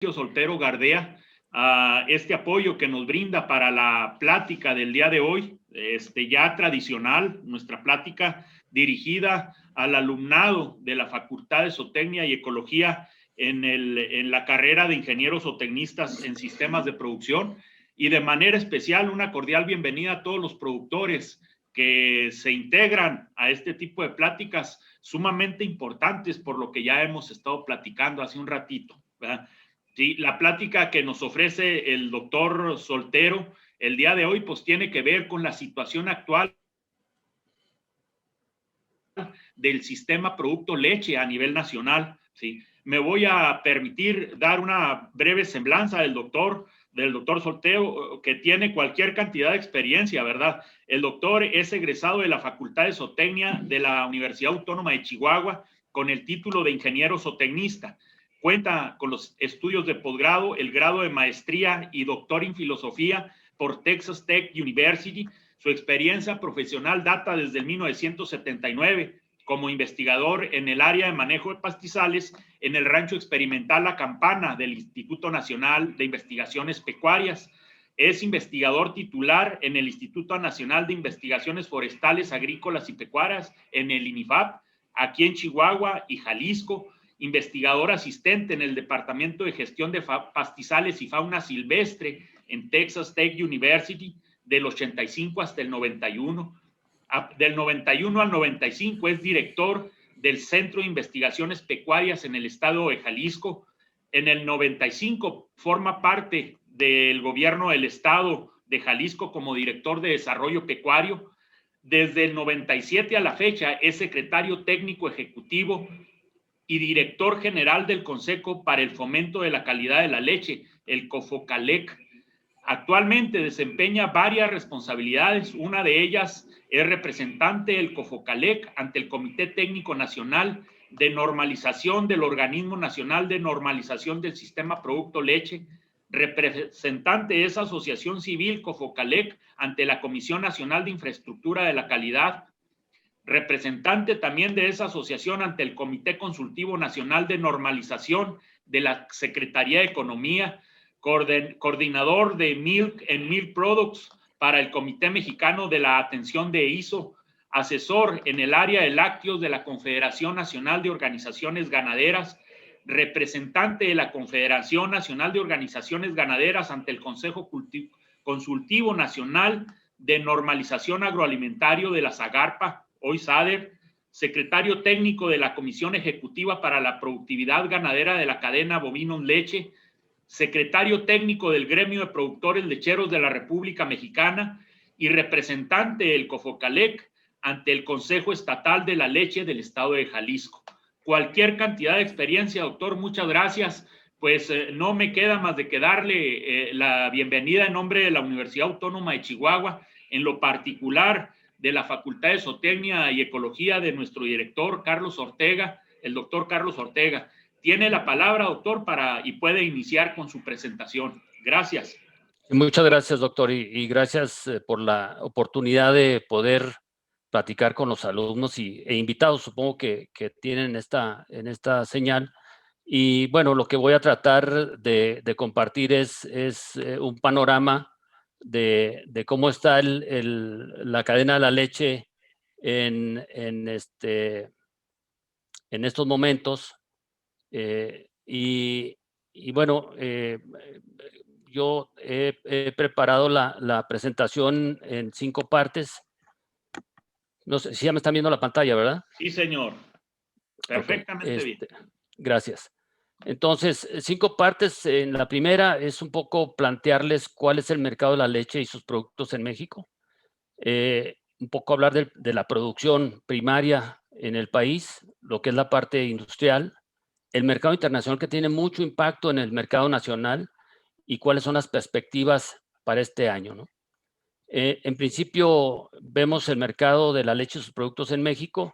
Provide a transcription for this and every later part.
Soltero Gardea, a este apoyo que nos brinda para la plática del día de hoy, ya tradicional, nuestra plática dirigida al alumnado de la Facultad de Zootecnia y Ecología en la carrera de ingenieros zootecnistas en sistemas de producción, y de manera especial una cordial bienvenida a todos los productores que se integran a este tipo de pláticas sumamente importantes por lo que ya hemos estado platicando hace un ratito, ¿verdad? Sí, la plática que nos ofrece el doctor Soltero el día de hoy, pues tiene que ver con la situación actual del sistema producto leche a nivel nacional. ¿Sí? Me voy a permitir dar una breve semblanza del doctor Soltero, que tiene cualquier cantidad de experiencia, ¿verdad? El doctor es egresado de la Facultad de Zootecnia de la Universidad Autónoma de Chihuahua con el título de ingeniero zootecnista. Cuenta con los estudios de posgrado, el grado de maestría y doctor en filosofía por Texas Tech University. Su experiencia profesional data desde el 1979 como investigador en el área de manejo de pastizales en el Rancho Experimental La Campana del Instituto Nacional de Investigaciones Pecuarias. Es investigador titular en el Instituto Nacional de Investigaciones Forestales, Agrícolas y Pecuarias, en el INIFAP, aquí en Chihuahua y Jalisco. Investigador asistente en el Departamento de Gestión de Pastizales y Fauna Silvestre en Texas Tech University del 85 hasta el 91. Del 91 al 95 es director del Centro de Investigaciones Pecuarias en el estado de Jalisco. En el 95 forma parte del gobierno del estado de Jalisco como director de desarrollo pecuario. Desde el 97 a la fecha es secretario técnico ejecutivo y director general del Consejo para el Fomento de la Calidad de la Leche, el COFOCALEC. Actualmente desempeña varias responsabilidades. Una de ellas es representante del COFOCALEC ante el Comité Técnico Nacional de Normalización del Organismo Nacional de Normalización del Sistema Producto Leche, representante de esa asociación civil COFOCALEC ante la Comisión Nacional de Infraestructura de la Calidad, representante también de esa asociación ante el Comité Consultivo Nacional de Normalización de la Secretaría de Economía, coordinador de Milk and Milk Products para el Comité Mexicano de la Atención de ISO, asesor en el área de lácteos de la Confederación Nacional de Organizaciones Ganaderas, representante de la Confederación Nacional de Organizaciones Ganaderas ante el Consejo Consultivo Nacional de Normalización Agroalimentario de la SAGARPA, hoy SADER, secretario técnico de la Comisión Ejecutiva para la Productividad Ganadera de la Cadena Bovinos Leche, secretario técnico del Gremio de Productores Lecheros de la República Mexicana y representante del COFOCALEC ante el Consejo Estatal de la Leche del Estado de Jalisco. Cualquier cantidad de experiencia, doctor, muchas gracias. Pues no me queda más de que darle la bienvenida en nombre de la Universidad Autónoma de Chihuahua, en lo particular de la Facultad de Zootecnia y Ecología de nuestro director, Carlos Ortega, el doctor Carlos Ortega. Tiene la palabra, doctor, y puede iniciar con su presentación. Gracias. Muchas gracias, doctor, y gracias por la oportunidad de poder platicar con los alumnos e invitados, supongo que tienen en esta señal. Y bueno, lo que voy a tratar de compartir es un panorama de cómo está la cadena de la leche en estos momentos. Y bueno, yo he preparado la presentación en 5 partes. No sé si ya me están viendo la pantalla, ¿verdad? Sí, señor. Perfectamente bien. Gracias. Entonces, 5 partes. En la primera es un poco plantearles cuál es el mercado de la leche y sus productos en México. Un poco hablar de la producción primaria en el país, lo que es la parte industrial, el mercado internacional que tiene mucho impacto en el mercado nacional y cuáles son las perspectivas para este año, ¿no? En principio, vemos el mercado de la leche y sus productos en México.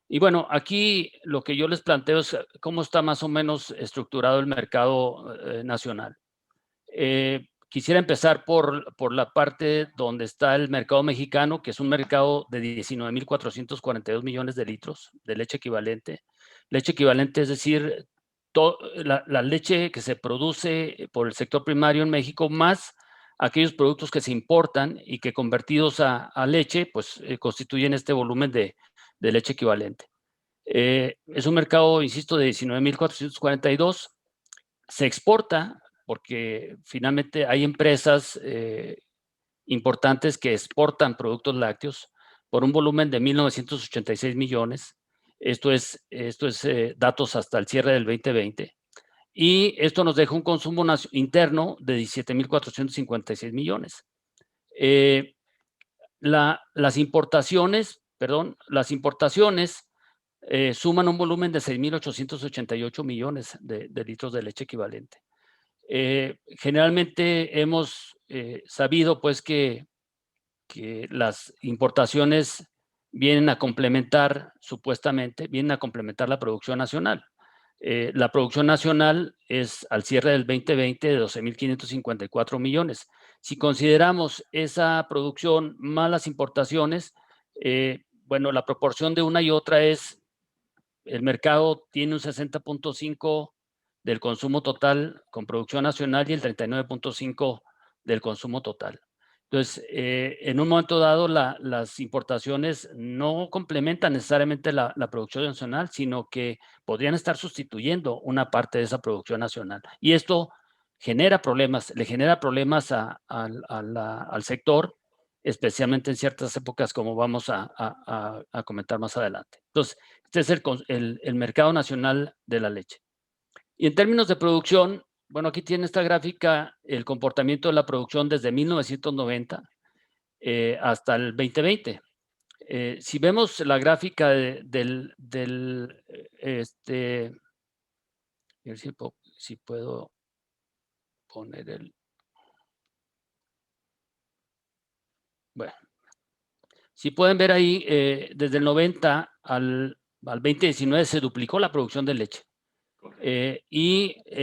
Y bueno, aquí lo que yo les planteo es cómo está más o menos estructurado el mercado nacional. Quisiera empezar por la parte donde está el mercado mexicano, que es un mercado de 19,442 millones de litros de leche equivalente. Leche equivalente, es decir, la leche que se produce por el sector primario en México, más aquellos productos que se importan y que convertidos a leche, pues constituyen este volumen de leche equivalente. Es un mercado, insisto, de 19.442. Se exporta porque finalmente hay empresas importantes que exportan productos lácteos por un volumen de 1.986 millones. Esto es datos hasta el cierre del 2020. Y esto nos deja un consumo interno de 17.456 millones. Las importaciones suman un volumen de 6.888 millones de litros de leche equivalente. Generalmente hemos sabido pues que las importaciones supuestamente vienen a complementar la producción nacional. La producción nacional es al cierre del 2020 de 12.554 millones. Si consideramos esa producción más las importaciones, bueno, la proporción de una y otra es, el mercado tiene un 60.5 del consumo total con producción nacional y el 39.5 del consumo total. Entonces, en un momento dado, las importaciones no complementan necesariamente la producción nacional, sino que podrían estar sustituyendo una parte de esa producción nacional. Y esto genera problemas, le genera problemas al sector, especialmente en ciertas épocas, como vamos a comentar más adelante. Entonces, este es el mercado nacional de la leche. Y en términos de producción, bueno, aquí tiene esta gráfica el comportamiento de la producción desde 1990 hasta el 2020. Si vemos la gráfica a ver si puedo poner el... Bueno, si pueden ver ahí, desde el 90 al 2019 se duplicó la producción de leche.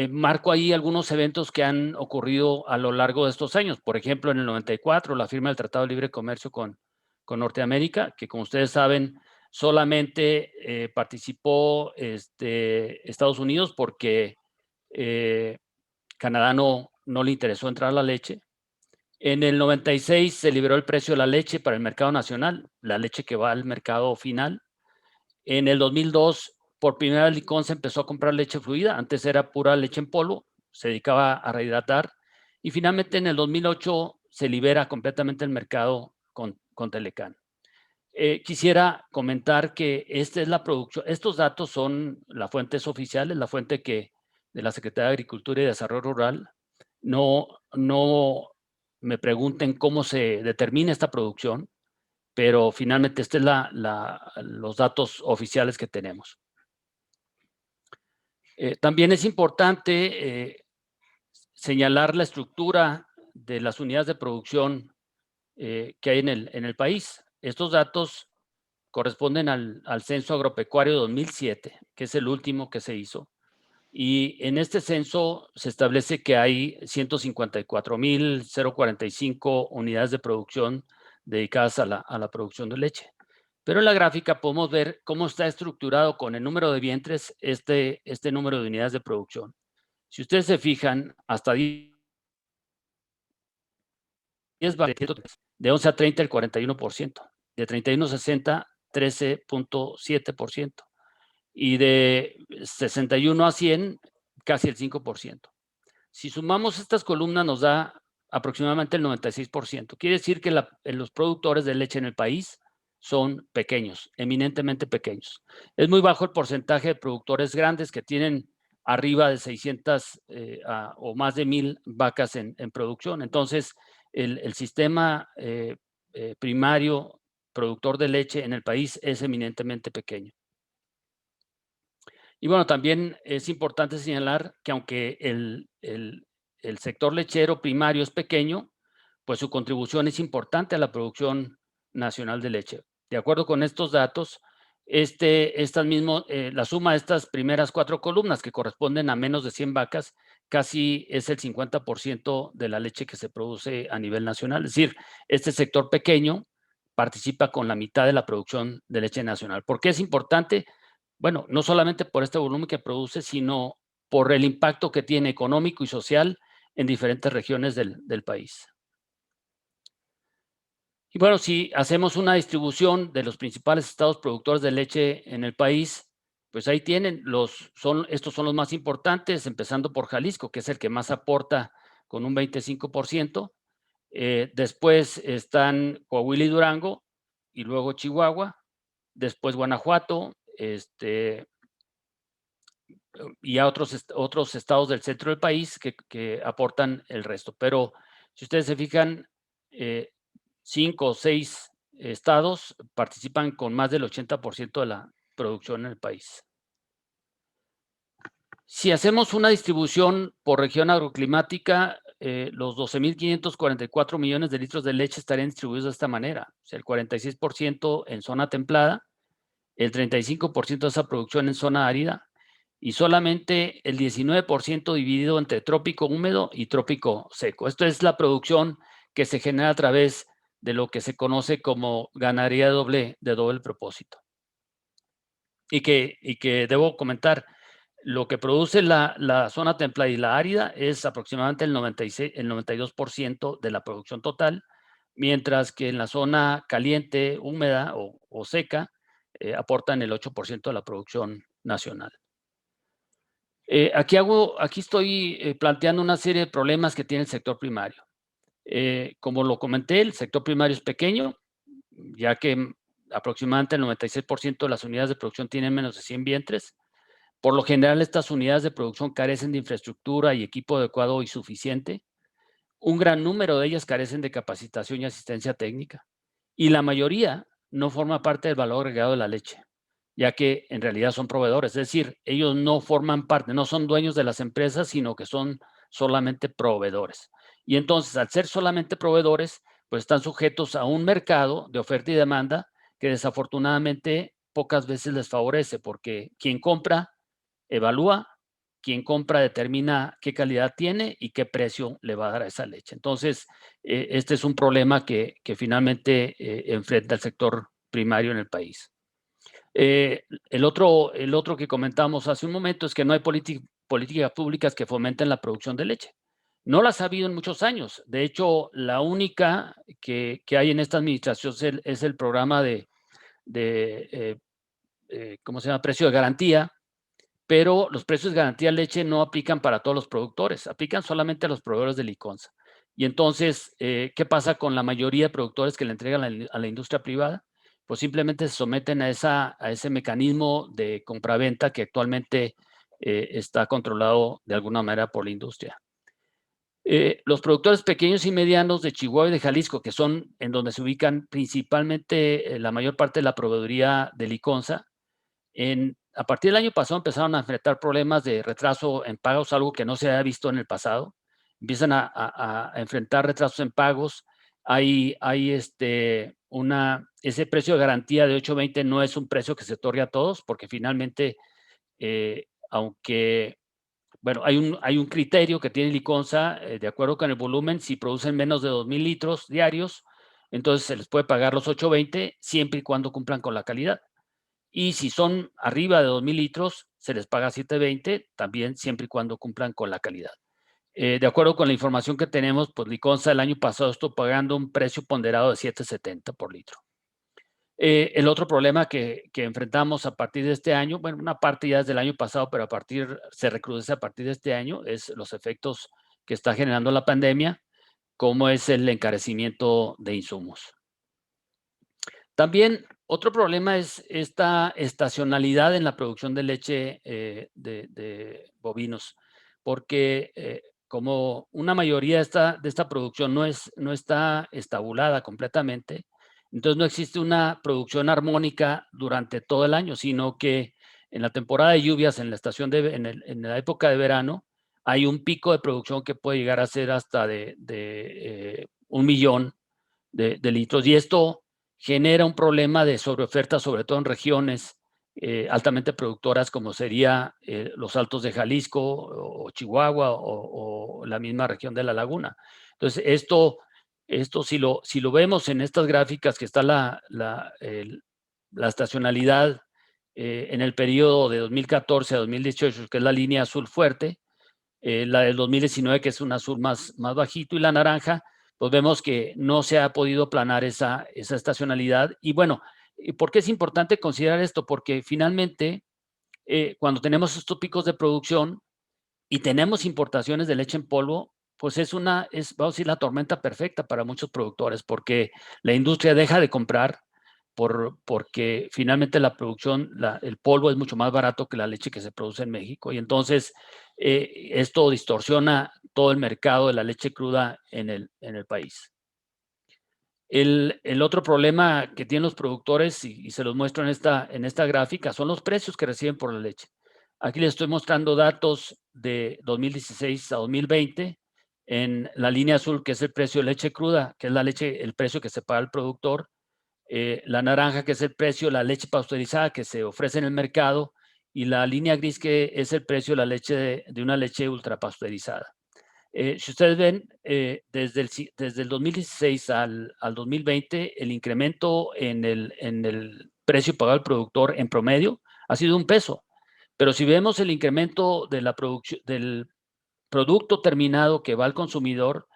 Marco ahí algunos eventos que han ocurrido a lo largo de estos años. Por ejemplo, en el 94, la firma del Tratado de Libre Comercio con Norteamérica, que como ustedes saben, solamente participó Estados Unidos porque Canadá no le interesó entrar a la leche. En el 96 se liberó el precio de la leche para el mercado nacional, la leche que va al mercado final. En el 2002, por primera vez, Licón se empezó a comprar leche fluida. Antes era pura leche en polvo, se dedicaba a rehidratar. Y finalmente, en el 2008, se libera completamente el mercado con Telecán. Quisiera comentar que esta es la producción. Estos datos son las fuentes oficiales, la fuente de la Secretaría de Agricultura y Desarrollo Rural. No me pregunten cómo se determina esta producción, pero finalmente estos son los datos oficiales que tenemos. También es importante señalar la estructura de las unidades de producción que hay en el país. Estos datos corresponden al Censo Agropecuario 2007, que es el último que se hizo. Y en este censo se establece que hay 154.045 unidades de producción dedicadas a la producción de leche. Pero en la gráfica podemos ver cómo está estructurado con el número de vientres este número de unidades de producción. Si ustedes se fijan, hasta 10 de 11 a 30 el 41%, de 31 a 60 13.7%. Y de 61 a 100, casi el 5%. Si sumamos estas columnas nos da aproximadamente el 96%. Quiere decir que los productores de leche en el país son pequeños, eminentemente pequeños. Es muy bajo el porcentaje de productores grandes que tienen arriba de 600 o más de 1,000 vacas en producción. Entonces, el sistema primario productor de leche en el país es eminentemente pequeño. Y bueno, también es importante señalar que aunque el sector lechero primario es pequeño, pues su contribución es importante a la producción nacional de leche. De acuerdo con estos datos, la suma de estas primeras 4 columnas, que corresponden a menos de 100 vacas, casi es el 50% de la leche que se produce a nivel nacional. Es decir, este sector pequeño participa con la mitad de la producción de leche nacional. ¿Por qué es importante? Bueno, no solamente por este volumen que produce, sino por el impacto que tiene económico y social en diferentes regiones del país. Y bueno, si hacemos una distribución de los principales estados productores de leche en el país, pues ahí tienen, estos son los más importantes, empezando por Jalisco, que es el que más aporta con un 25%. Después están Coahuila y Durango, y luego Chihuahua, después Guanajuato, y a otros estados del centro del país que aportan el resto. Pero si ustedes se fijan, 5 o 6 estados participan con más del 80% de la producción en el país. Si hacemos una distribución por región agroclimática, los 12.544 millones de litros de leche estarían distribuidos de esta manera. O sea, el 46% en zona templada, el 35% de esa producción en zona árida y solamente el 19% dividido entre trópico húmedo y trópico seco. Esto es la producción que se genera a través de lo que se conoce como ganadería de doble propósito. Y que debo comentar, lo que produce la zona templada y la árida es aproximadamente el 92% de la producción total, mientras que en la zona caliente, húmeda o seca, aportan el 8% de la producción nacional. Aquí estoy planteando una serie de problemas que tiene el sector primario. Como lo comenté, el sector primario es pequeño, ya que aproximadamente el 96% de las unidades de producción tienen menos de 100 vientres. Por lo general, estas unidades de producción carecen de infraestructura y equipo adecuado y suficiente. Un gran número de ellas carecen de capacitación y asistencia técnica. Y la mayoría no forma parte del valor agregado de la leche, ya que en realidad son proveedores. Es decir, ellos no forman parte, no son dueños de las empresas, sino que son solamente proveedores. Y entonces, al ser solamente proveedores, pues están sujetos a un mercado de oferta y demanda que desafortunadamente pocas veces les favorece, porque quien compra evalúa, quien compra determina qué calidad tiene y qué precio le va a dar a esa leche. Entonces, este es un problema que finalmente enfrenta el sector primario en el país. El otro que comentamos hace un momento es que no hay políticas públicas que fomenten la producción de leche. No las ha habido en muchos años. De hecho, la única que hay en esta administración es el programa ¿cómo se llama? Precio de garantía, pero los precios de garantía de leche no aplican para todos los productores, aplican solamente a los proveedores de Liconza. Y entonces, ¿qué pasa con la mayoría de productores que le entregan a la industria privada? Pues simplemente se someten a ese mecanismo de compraventa que actualmente está controlado de alguna manera por la industria. Los productores pequeños y medianos de Chihuahua y de Jalisco, que son en donde se ubican principalmente la mayor parte de la proveeduría de Liconza, a partir del año pasado empezaron a enfrentar problemas de retraso en pagos, algo que no se había visto en el pasado. Empiezan a enfrentar retrasos en pagos. Hay ese precio de garantía de 8.20 no es un precio que se otorgue a todos, porque finalmente, aunque, bueno, hay un criterio que tiene Liconza, de acuerdo con el volumen, si producen menos de 2,000 litros diarios, entonces se les puede pagar los 8.20 siempre y cuando cumplan con la calidad. Y si son arriba de 2,000 litros, se les paga 7.20, también siempre y cuando cumplan con la calidad. De acuerdo con la información que tenemos, pues Liconza el año pasado estuvo pagando un precio ponderado de 7.70 por litro. El otro problema que enfrentamos a partir de este año, bueno, una parte ya es del año pasado, pero se recrudece a partir de este año, es los efectos que está generando la pandemia, como es el encarecimiento de insumos. También otro problema es esta estacionalidad en la producción de leche de bovinos, porque como una mayoría de esta producción no está estabulada completamente, entonces no existe una producción armónica durante todo el año, sino que en la temporada de lluvias, en la época de verano, hay un pico de producción que puede llegar a ser hasta de 1 millón de litros. Y esto genera un problema de sobreoferta, sobre todo en regiones altamente productoras como sería los Altos de Jalisco o Chihuahua o la misma región de la Laguna. Entonces, esto si lo vemos en estas gráficas que está la estacionalidad en el periodo de 2014 a 2018, que es la línea azul fuerte, la del 2019, que es un azul más bajito, y la naranja, pues vemos que no se ha podido aplanar esa estacionalidad. Y bueno, ¿por qué es importante considerar esto? Porque finalmente, cuando tenemos estos picos de producción y tenemos importaciones de leche en polvo, pues vamos a decir, la tormenta perfecta para muchos productores, porque la industria deja de comprar porque finalmente la producción, el polvo es mucho más barato que la leche que se produce en México, y entonces esto distorsiona todo el mercado de la leche cruda en el país. El otro problema que tienen los productores, y se los muestro en esta gráfica, son los precios que reciben por la leche. Aquí les estoy mostrando datos de 2016 a 2020 en la línea azul, que es el precio de leche cruda, que es el precio que se paga al productor. La naranja, que es el precio de la leche pasteurizada que se ofrece en el mercado, y la línea gris, que es el precio de la leche de una leche ultrapasteurizada. Si ustedes ven, desde el 2016 al 2020, el incremento en el precio pagado al productor en promedio ha sido $1. Pero si vemos el incremento de la producción del producto terminado que va al consumidor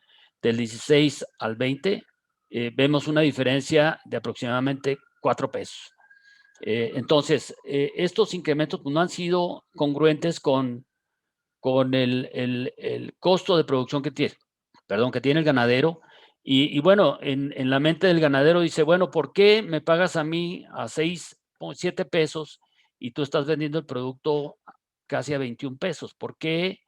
del 16 al 20, vemos una diferencia de aproximadamente $4. Entonces, estos incrementos no han sido congruentes con el costo de producción que tiene el ganadero. Y bueno, en la mente del ganadero dice, bueno, ¿por qué me pagas a mí a 6 o 7 pesos y tú estás vendiendo el producto casi a 21 pesos? ¿Por qué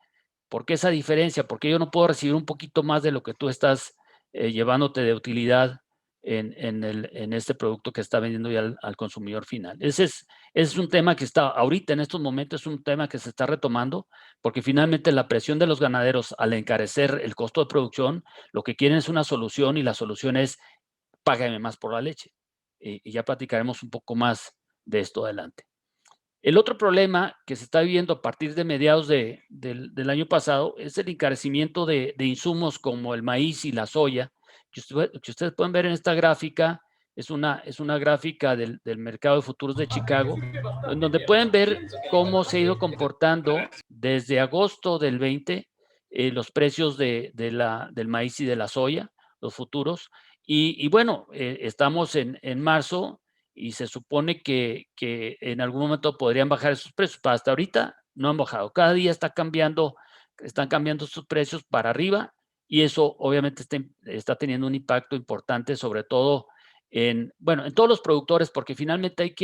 esa diferencia? ¿Por qué yo no puedo recibir un poquito más de lo que tú estás llevándote de utilidad en este producto que está vendiendo ya al consumidor final? Ese es un tema que está ahorita, en estos momentos, es un tema que se está retomando, porque finalmente la presión de los ganaderos al encarecer el costo de producción, lo que quieren es una solución, y la solución es págame más por la leche. Y ya platicaremos un poco más de esto adelante. El otro problema que se está viviendo a partir de mediados del año pasado es el encarecimiento de insumos como el maíz y la soya, que ustedes pueden ver en esta gráfica. Es una gráfica del mercado de futuros de Chicago, en donde pueden ver cómo se ha ido comportando desde agosto del 20 los precios del maíz y de la soya, los futuros. Y bueno, estamos en marzo, y se supone que en algún momento podrían bajar esos precios. Pero hasta ahorita no han bajado. Cada día están cambiando sus precios para arriba, y eso obviamente está teniendo un impacto importante, sobre todo en todos los productores, porque finalmente hay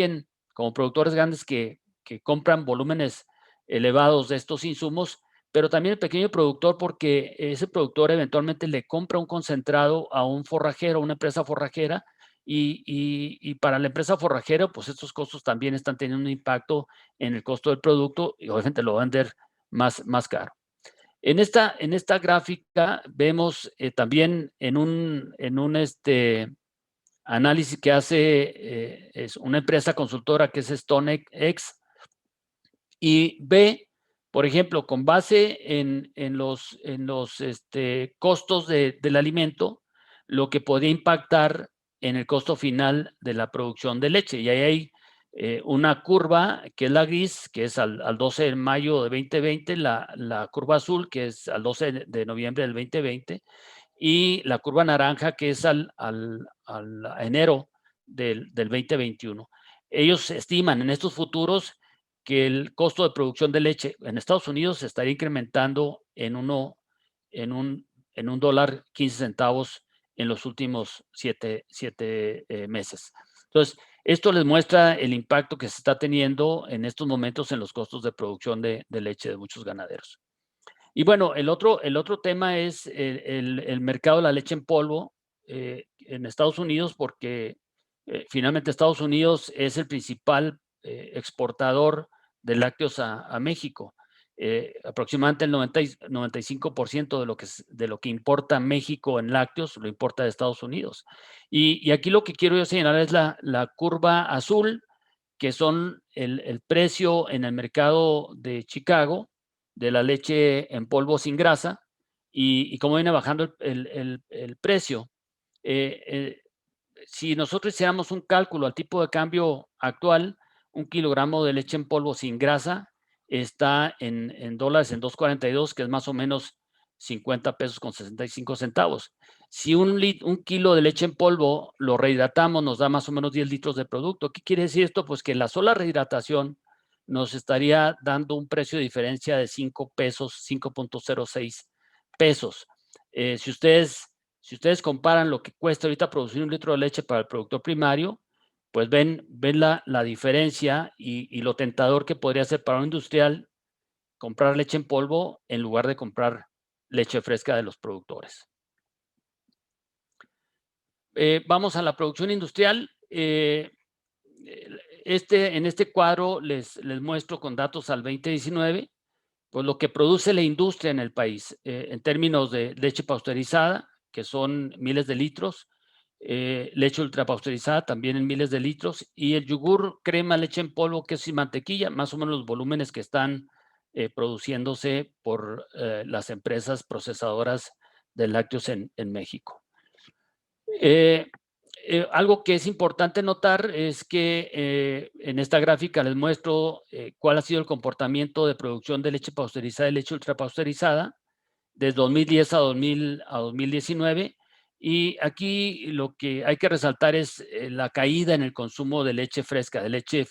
como productores grandes, que compran volúmenes elevados de estos insumos, pero también el pequeño productor, porque ese productor eventualmente le compra un concentrado a un forrajero, a una empresa forrajera, y para la empresa forrajera, pues estos costos también están teniendo un impacto en el costo del producto, y obviamente lo va a vender más caro. En esta gráfica vemos también en un análisis que hace es una empresa consultora que es StoneX, y ve, por ejemplo, con base en los costos del alimento, lo que podría impactar en el costo final de la producción de leche. Y ahí hay una curva, que es la gris, que es al 12 de mayo de 2020, la curva azul, que es al 12 de noviembre del 2020, y la curva naranja, que es al enero del 2021. Ellos estiman en estos futuros que el costo de producción de leche en Estados Unidos se estaría incrementando en $1.15 en los últimos 7 meses. Entonces, esto les muestra el impacto que se está teniendo en estos momentos en los costos de producción de leche de muchos ganaderos. Y bueno, el otro tema es el mercado de la leche en polvo en Estados Unidos, porque finalmente Estados Unidos es el principal exportador de lácteos a México. Aproximadamente el 95% de lo que importa México en lácteos lo importa de Estados Unidos. Y aquí lo que quiero yo señalar es la curva azul, que son el precio en el mercado de Chicago de la leche en polvo sin grasa, y cómo viene bajando el precio. Si nosotros hiciéramos un cálculo al tipo de cambio actual, un kilogramo de leche en polvo sin grasa está en dólares en 2.42, que es más o menos 50 pesos con 65 centavos. Si un kilo de leche en polvo lo rehidratamos, nos da más o menos 10 litros de producto. ¿Qué quiere decir esto? Pues que la sola rehidratación nos estaría dando un precio de diferencia de 5 pesos, 5.06 pesos. Si ustedes comparan lo que cuesta ahorita producir un litro de leche para el productor primario, pues ven la diferencia y lo tentador que podría ser para un industrial comprar leche en polvo en lugar de comprar leche fresca de los productores. Vamos a la producción industrial. En este cuadro les muestro con datos al 2019, pues lo que produce la industria en el país, en términos de leche pasteurizada, que son miles de litros, leche ultrapasteurizada también en miles de litros, y el yogur, crema, leche en polvo, queso y mantequilla, más o menos los volúmenes que están produciéndose por las empresas procesadoras de lácteos en México. Algo que es importante notar es que en esta gráfica les muestro cuál ha sido el comportamiento de producción de leche pasteurizada y leche ultrapasteurizada desde 2010 a 2019. Y aquí lo que hay que resaltar es la caída en el consumo de leche fresca, de leche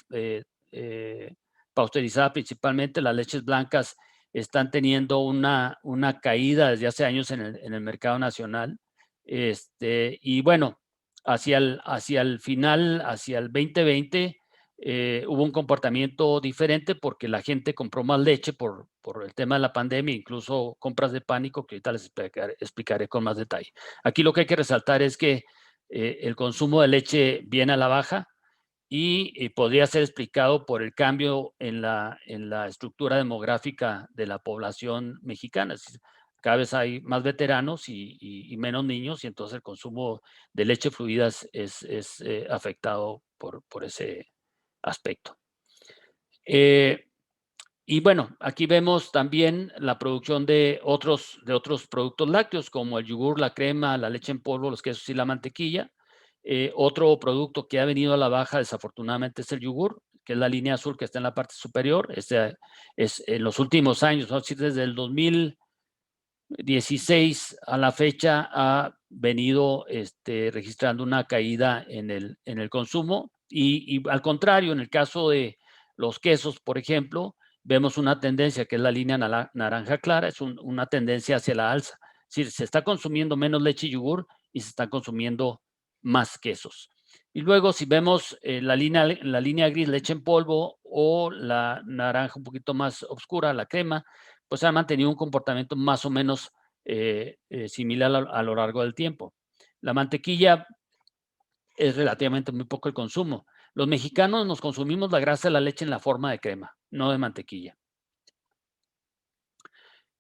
pasteurizada principalmente. Las leches blancas están teniendo una caída desde hace años en el mercado nacional. Y bueno, hacia el final, hacia el 2020, hubo un comportamiento diferente porque la gente compró más leche por el tema de la pandemia, incluso compras de pánico que ahorita les explicaré con más detalle. Aquí lo que hay que resaltar es que el consumo de leche viene a la baja y podría ser explicado por el cambio en la estructura demográfica de la población mexicana. Cada vez hay más veteranos y menos niños, y entonces el consumo de leche fluida es afectado por ese aspecto. Y bueno, aquí vemos también la producción de otros productos lácteos, como el yogur, la crema, la leche en polvo, los quesos y la mantequilla. Otro producto que ha venido a la baja, desafortunadamente, es el yogur, que es la línea azul que está en la parte superior. Este es en los últimos años, ¿no? Desde el 2016 a la fecha ha venido registrando una caída en el consumo. Y al contrario, en el caso de los quesos, por ejemplo, vemos una tendencia que es la línea naranja clara, es una tendencia hacia la alza. Es decir, se está consumiendo menos leche y yogur y se están consumiendo más quesos. Y luego, si vemos la línea gris, leche en polvo, o la naranja un poquito más oscura, la crema, pues ha mantenido un comportamiento más o menos similar a lo largo del tiempo. La mantequilla es relativamente muy poco el consumo. Los mexicanos nos consumimos la grasa de la leche en la forma de crema, no de mantequilla.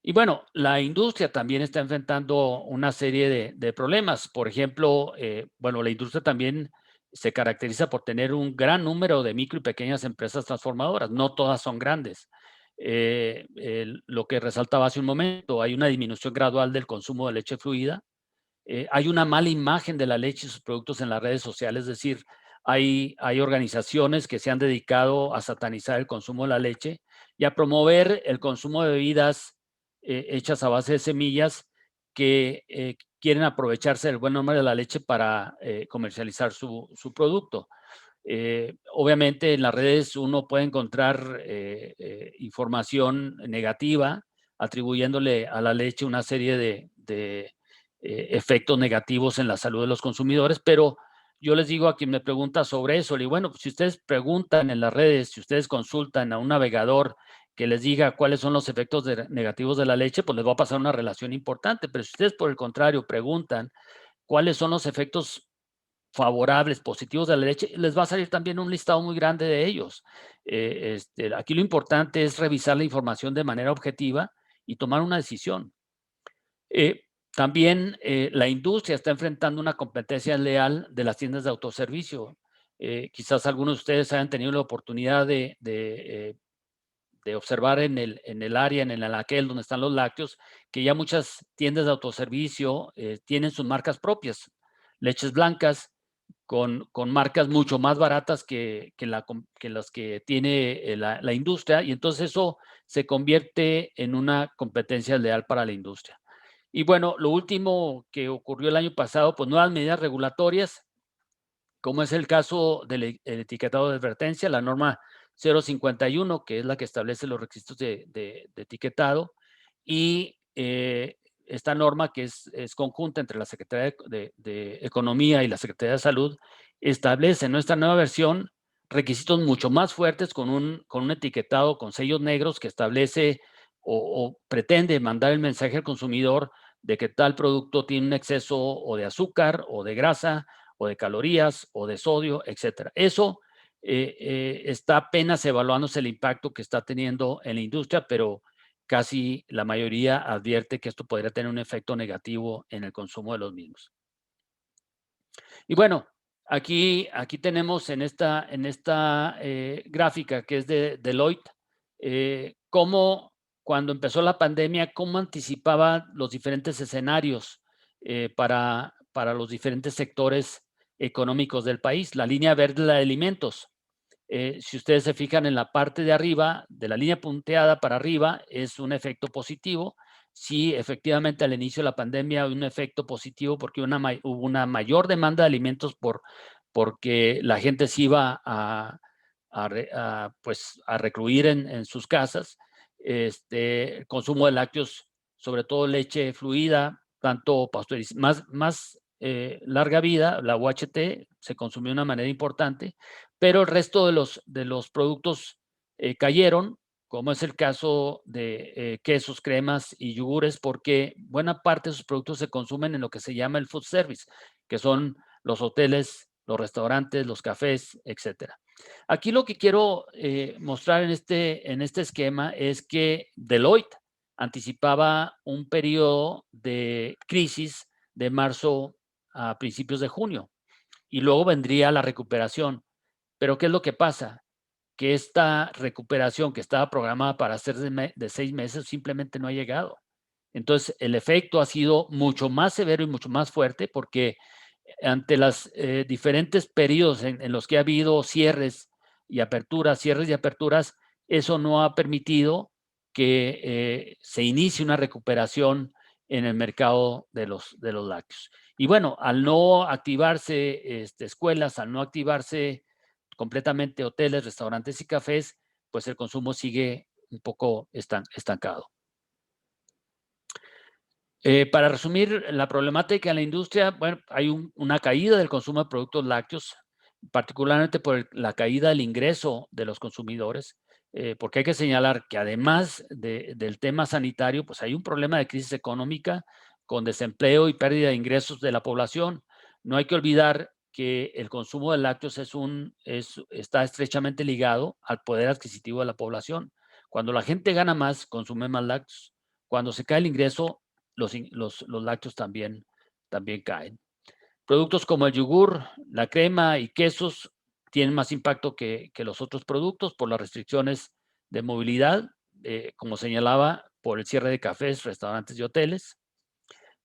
Y bueno, la industria también está enfrentando una serie de problemas. Por ejemplo, bueno, la industria también se caracteriza por tener un gran número de micro y pequeñas empresas transformadoras. No todas son grandes. Lo que resaltaba hace un momento, hay una disminución gradual del consumo de leche fluida. Hay una mala imagen de la leche y sus productos en las redes sociales, es decir, hay organizaciones que se han dedicado a satanizar el consumo de la leche y a promover el consumo de bebidas hechas a base de semillas que quieren aprovecharse del buen nombre de la leche para comercializar su producto. Obviamente en las redes uno puede encontrar información negativa atribuyéndole a la leche una serie de efectos negativos en la salud de los consumidores, pero yo les digo a quien me pregunta sobre eso, le digo, bueno, pues si ustedes preguntan en las redes, si ustedes consultan a un navegador que les diga cuáles son los efectos negativos de la leche, pues les va a pasar una relación importante, pero si ustedes por el contrario preguntan cuáles son los efectos favorables, positivos de la leche, les va a salir también un listado muy grande de ellos. Aquí lo importante es revisar la información de manera objetiva y tomar una decisión. También la industria está enfrentando una competencia leal de las tiendas de autoservicio. Quizás algunos de ustedes hayan tenido la oportunidad de observar en el área, en el anaquel donde están los lácteos, que ya muchas tiendas de autoservicio tienen sus marcas propias, leches blancas, con marcas mucho más baratas que las que tiene la industria, y entonces eso se convierte en una competencia leal para la industria. Y bueno, lo último que ocurrió el año pasado, pues nuevas medidas regulatorias, como es el caso del etiquetado de advertencia, la norma 051, que es la que establece los requisitos de etiquetado, y esta norma, que es conjunta entre la Secretaría de Economía y la Secretaría de Salud, establece en nuestra nueva versión requisitos mucho más fuertes con un etiquetado con sellos negros que establece o pretende mandar el mensaje al consumidor de que tal producto tiene un exceso o de azúcar o de grasa o de calorías o de sodio, etcétera. Eso está apenas evaluándose el impacto que está teniendo en la industria, pero casi la mayoría advierte que esto podría tener un efecto negativo en el consumo de los mismos. Y bueno, aquí tenemos en esta gráfica, que es de Deloitte, cómo cuando empezó la pandemia, cómo anticipaba los diferentes escenarios para los diferentes sectores económicos del país. La línea verde, la de alimentos. Si ustedes se fijan en la parte de arriba, de la línea punteada para arriba, es un efecto positivo. Sí, efectivamente, al inicio de la pandemia hubo un efecto positivo porque hubo una mayor demanda de alimentos porque la gente se iba pues, a recluir en sus casas. El consumo de lácteos, sobre todo leche fluida, tanto pastorizadas, más larga vida, la UHT se consumió de una manera importante, pero el resto de los productos cayeron, como es el caso de quesos, cremas y yogures, porque buena parte de sus productos se consumen en lo que se llama el food service, que son los hoteles, los restaurantes, los cafés, etcétera. Aquí lo que quiero mostrar en este esquema es que Deloitte anticipaba un periodo de crisis de marzo a principios de junio, y luego vendría la recuperación. Pero ¿qué es lo que pasa? Que esta recuperación que estaba programada para ser de 6 meses simplemente no ha llegado. Entonces, el efecto ha sido mucho más severo y mucho más fuerte porque ante los diferentes periodos en los que ha habido cierres y aperturas, eso no ha permitido que se inicie una recuperación en el mercado de los lácteos. Y bueno, al no activarse escuelas, al no activarse completamente hoteles, restaurantes y cafés, pues el consumo sigue un poco estancado. Para resumir la problemática en la industria, bueno, hay una caída del consumo de productos lácteos, particularmente por la caída del ingreso de los consumidores, porque hay que señalar que además del tema sanitario, pues hay un problema de crisis económica con desempleo y pérdida de ingresos de la población. No hay que olvidar que el consumo de lácteos está estrechamente ligado al poder adquisitivo de la población. Cuando la gente gana más, consume más lácteos. Cuando se cae el ingreso, los lácteos también caen. Productos como el yogur, la crema y quesos tienen más impacto que los otros productos por las restricciones de movilidad, como señalaba, por el cierre de cafés, restaurantes y hoteles.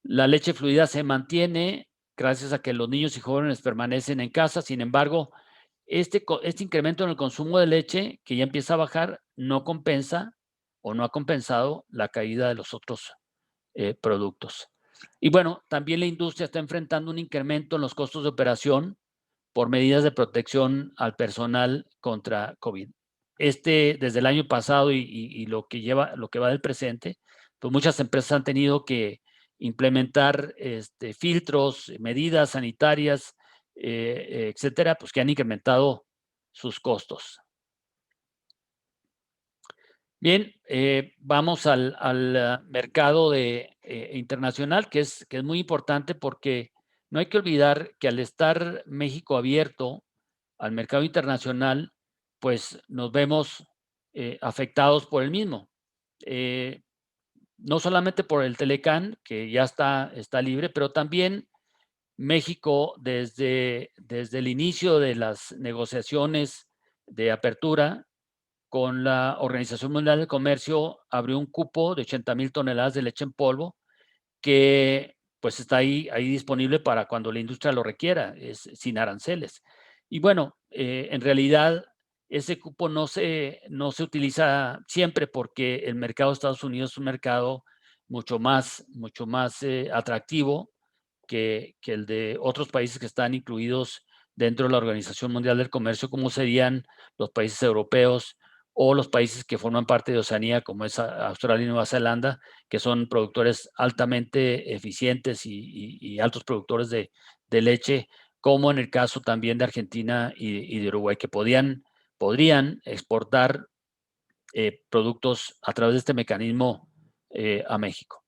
La leche fluida se mantiene gracias a que los niños y jóvenes permanecen en casa. Sin embargo, este incremento en el consumo de leche, que ya empieza a bajar, no compensa o no ha compensado la caída de los otros productos. Y bueno, también la industria está enfrentando un incremento en los costos de operación por medidas de protección al personal contra COVID. Desde el año pasado y lo que va del presente, pues muchas empresas han tenido que implementar filtros, medidas sanitarias, etcétera, pues que han incrementado sus costos. Bien, vamos al mercado internacional, que es muy importante porque no hay que olvidar que al estar México abierto al mercado internacional, pues nos vemos afectados por el mismo. No solamente por el Telecán, que ya está libre, pero también México desde el inicio de las negociaciones de apertura con la Organización Mundial del Comercio, abrió un cupo de 80,000 toneladas de leche en polvo que pues está ahí disponible para cuando la industria lo requiera, es sin aranceles. Y bueno, en realidad ese cupo no se utiliza siempre porque el mercado de Estados Unidos es un mercado mucho más atractivo que el de otros países que están incluidos dentro de la Organización Mundial del Comercio, como serían los países europeos o los países que forman parte de Oceanía, como es Australia y Nueva Zelanda, que son productores altamente eficientes y altos productores de leche, como en el caso también de Argentina y de Uruguay, que podrían exportar productos a través de este mecanismo a México.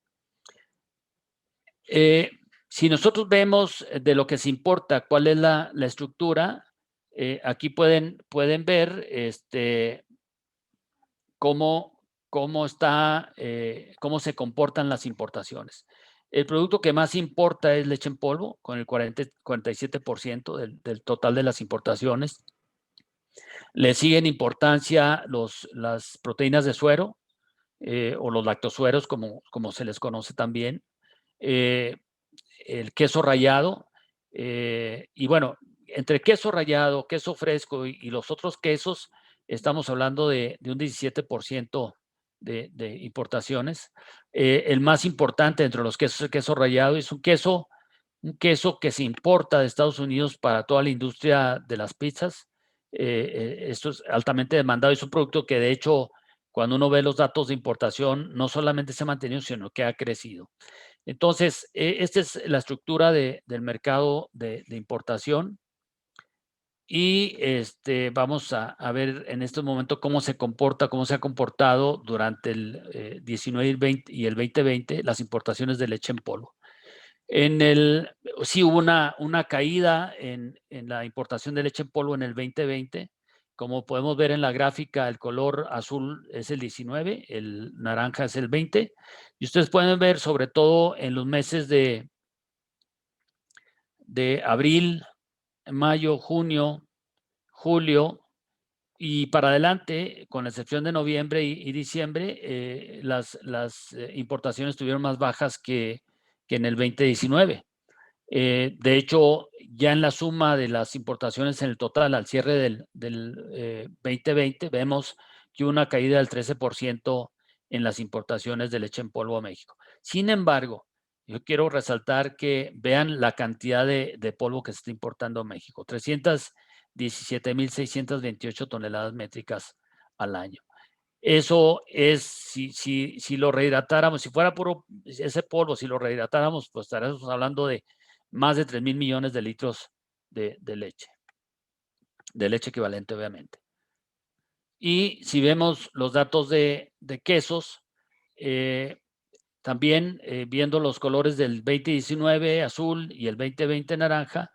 Si nosotros vemos de lo que se importa, cuál es la estructura, aquí pueden ver cómo se comportan las importaciones. El producto que más importa es leche en polvo, con el 47% del total de las importaciones. Le siguen importancia las proteínas de suero, o los lactosueros, como se les conoce también. El queso rallado, y bueno, entre queso rallado, queso fresco y los otros quesos, estamos hablando de un 17% de importaciones. El más importante entre los quesos, el queso rallado, es un queso que se importa de Estados Unidos para toda la industria de las pizzas. Esto es altamente demandado, es un producto que de hecho, cuando uno ve los datos de importación, no solamente se ha mantenido, sino que ha crecido. Entonces, esta es la estructura del mercado de importación. Y vamos a ver en este momento cómo se ha comportado durante el 19 y el 2020 las importaciones de leche en polvo. Sí hubo una caída en la importación de leche en polvo en el 2020. Como podemos ver en la gráfica, el color azul es el 19, el naranja es el 20. Y ustedes pueden ver, sobre todo en los meses de abril, mayo, junio, julio y para adelante, con la excepción de noviembre y diciembre, las importaciones estuvieron más bajas que en el 2019. De hecho, ya en la suma de las importaciones en el total al cierre del 2020, vemos que hubo una caída del 13% en las importaciones de leche en polvo a México. Sin embargo, yo quiero resaltar que vean la cantidad de polvo que se está importando a México: 317,628 toneladas métricas al año. Eso es, si lo rehidratáramos, si fuera puro ese polvo, si lo rehidratáramos, pues estaríamos hablando de más de 3,000 millones de litros de leche equivalente, obviamente. Y si vemos los datos de quesos, también viendo los colores del 2019 azul y el 2020 naranja,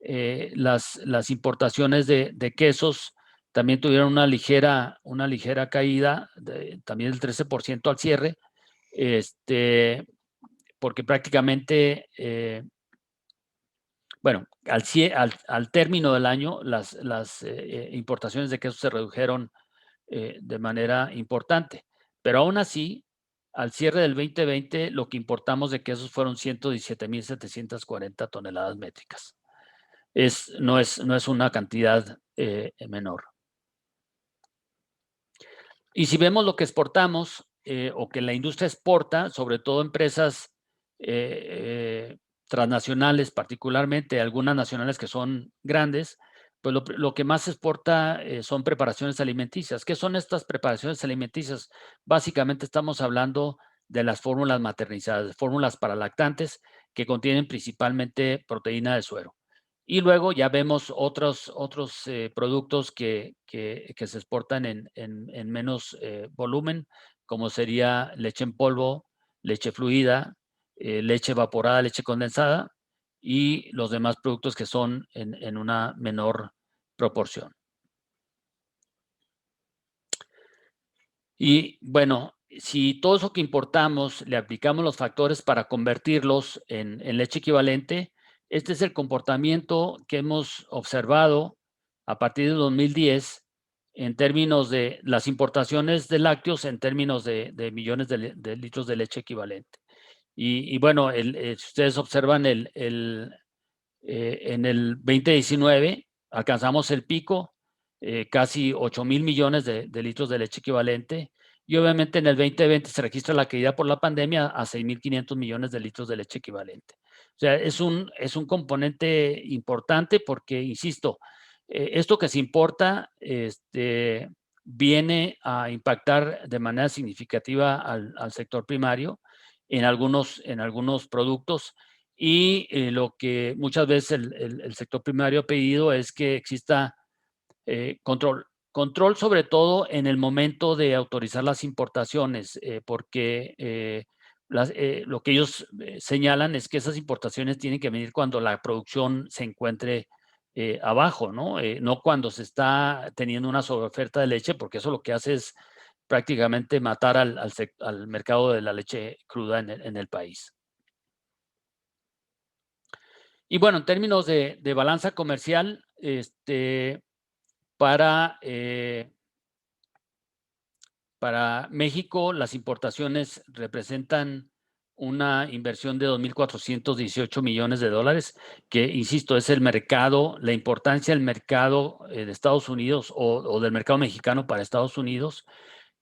las importaciones de quesos también tuvieron una ligera caída, también del 13% al cierre, porque prácticamente, bueno, al término del año, las importaciones de quesos se redujeron de manera importante. Pero aún así, al cierre del 2020, lo que importamos de quesos fueron 117,740 toneladas métricas. No es una cantidad menor. Y si vemos lo que exportamos, o que la industria exporta, sobre todo empresas transnacionales, particularmente algunas nacionales que son grandes, pues lo que más se exporta son preparaciones alimenticias. ¿Qué son estas preparaciones alimenticias? Básicamente estamos hablando de las fórmulas maternizadas, fórmulas para lactantes que contienen principalmente proteína de suero. Y luego ya vemos otros productos que se exportan en menos volumen, como sería leche en polvo, leche fluida, leche evaporada, leche condensada y los demás productos que son en una menor proporción. Y bueno, si todo eso que importamos le aplicamos los factores para convertirlos en leche equivalente, este es el comportamiento que hemos observado a partir de 2010 en términos de las importaciones de lácteos, en términos de millones de litros de leche equivalente. Y bueno, si ustedes observan, en el 2019 alcanzamos el pico, casi 8,000 millones de litros de leche equivalente, y obviamente en el 2020 se registra la caída por la pandemia a 6,500 millones de litros de leche equivalente. O sea, es un componente importante porque, insisto, esto que se importa viene a impactar de manera significativa al sector primario en algunos productos, y lo que muchas veces el sector primario ha pedido es que exista control. Control sobre todo en el momento de autorizar las importaciones, porque lo que ellos señalan es que esas importaciones tienen que venir cuando la producción se encuentre abajo, ¿no? No cuando se está teniendo una sobreoferta de leche, porque eso lo que hace es prácticamente matar al mercado de la leche cruda en el país. Y bueno, en términos de balanza comercial, para México, las importaciones representan una inversión de 2,418 millones de dólares, que, insisto, es el mercado, la importancia del mercado de Estados Unidos o del mercado mexicano para Estados Unidos,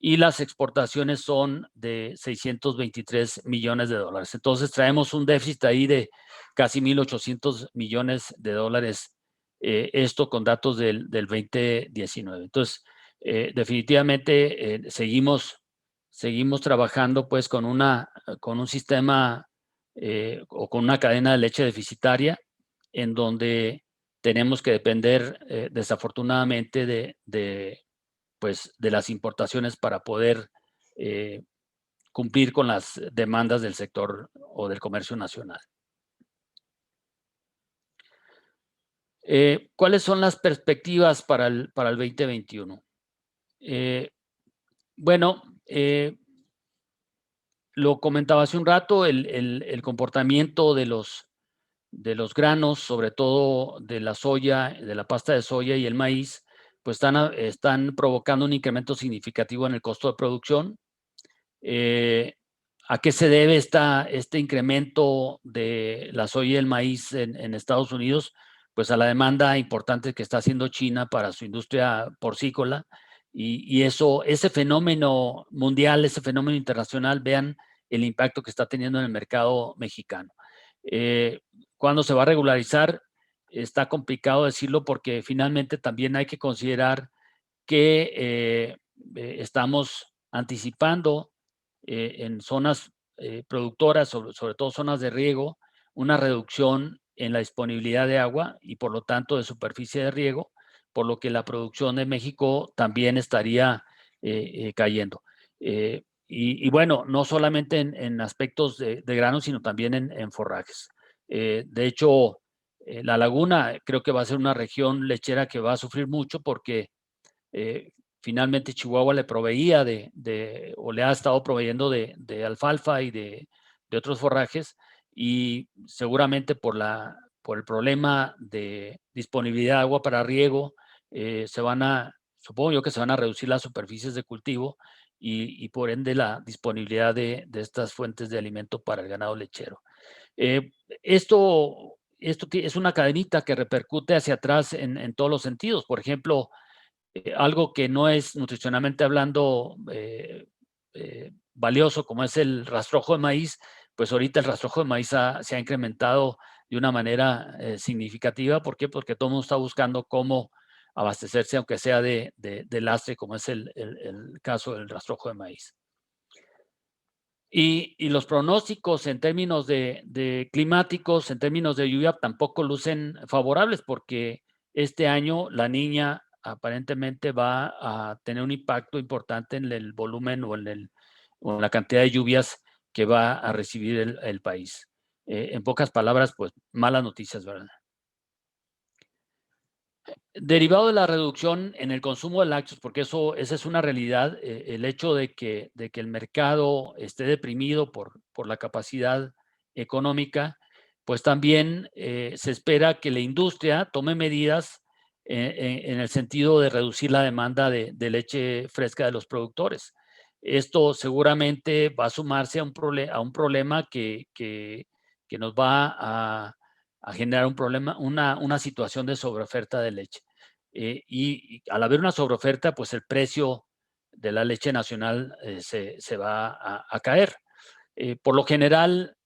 y las exportaciones son de 623 millones de dólares. Entonces traemos un déficit ahí de casi 1,800 millones de dólares, esto con datos del 2019. Entonces, definitivamente seguimos trabajando pues con un sistema o con una cadena de leche deficitaria, en donde tenemos que depender desafortunadamente de las importaciones para poder cumplir con las demandas del sector o del comercio nacional. ¿Cuáles son las perspectivas para el 2021? Bueno, lo comentaba hace un rato, el comportamiento de los granos, sobre todo de la soya, de la pasta de soya y el maíz, pues están provocando un incremento significativo en el costo de producción. ¿A qué se debe este incremento de la soya y el maíz en Estados Unidos? Pues a la demanda importante que está haciendo China para su industria porcícola, y ese fenómeno mundial, ese fenómeno internacional, vean el impacto que está teniendo en el mercado mexicano. ¿Cuándo se va a regularizar? Está complicado decirlo, porque finalmente también hay que considerar que estamos anticipando en zonas productoras, sobre todo zonas de riego, una reducción en la disponibilidad de agua y por lo tanto de superficie de riego, por lo que la producción de México también estaría cayendo. Y bueno, no solamente en aspectos de grano, sino también en forrajes. De hecho, la laguna creo que va a ser una región lechera que va a sufrir mucho, porque finalmente Chihuahua le proveía o le ha estado proveyendo de alfalfa y de otros forrajes, y seguramente por el problema de disponibilidad de agua para riego, supongo yo que se van a reducir las superficies de cultivo y por ende la disponibilidad de estas fuentes de alimento para el ganado lechero. Esto es una cadenita que repercute hacia atrás en todos los sentidos. Por ejemplo, algo que no es nutricionalmente hablando valioso, como es el rastrojo de maíz, pues ahorita el rastrojo de maíz se ha incrementado de una manera significativa. ¿Por qué? Porque todo el mundo está buscando cómo abastecerse, aunque sea de lastre, como es el caso del rastrojo de maíz. Y los pronósticos en términos de climáticos, en términos de lluvia, tampoco lucen favorables, porque este año la Niña aparentemente va a tener un impacto importante en el volumen o en la cantidad de lluvias que va a recibir el país. En pocas palabras, pues malas noticias, ¿verdad? Derivado de la reducción en el consumo de lácteos, porque esa es una realidad, el hecho de que el mercado esté deprimido por la capacidad económica, pues también se espera que la industria tome medidas en el sentido de reducir la demanda de leche fresca de los productores. Esto seguramente va a sumarse a un problema que nos va a generar un problema, una situación de sobreoferta de leche. Y al haber una sobreoferta, pues el precio de la leche nacional se va a caer. Por lo general,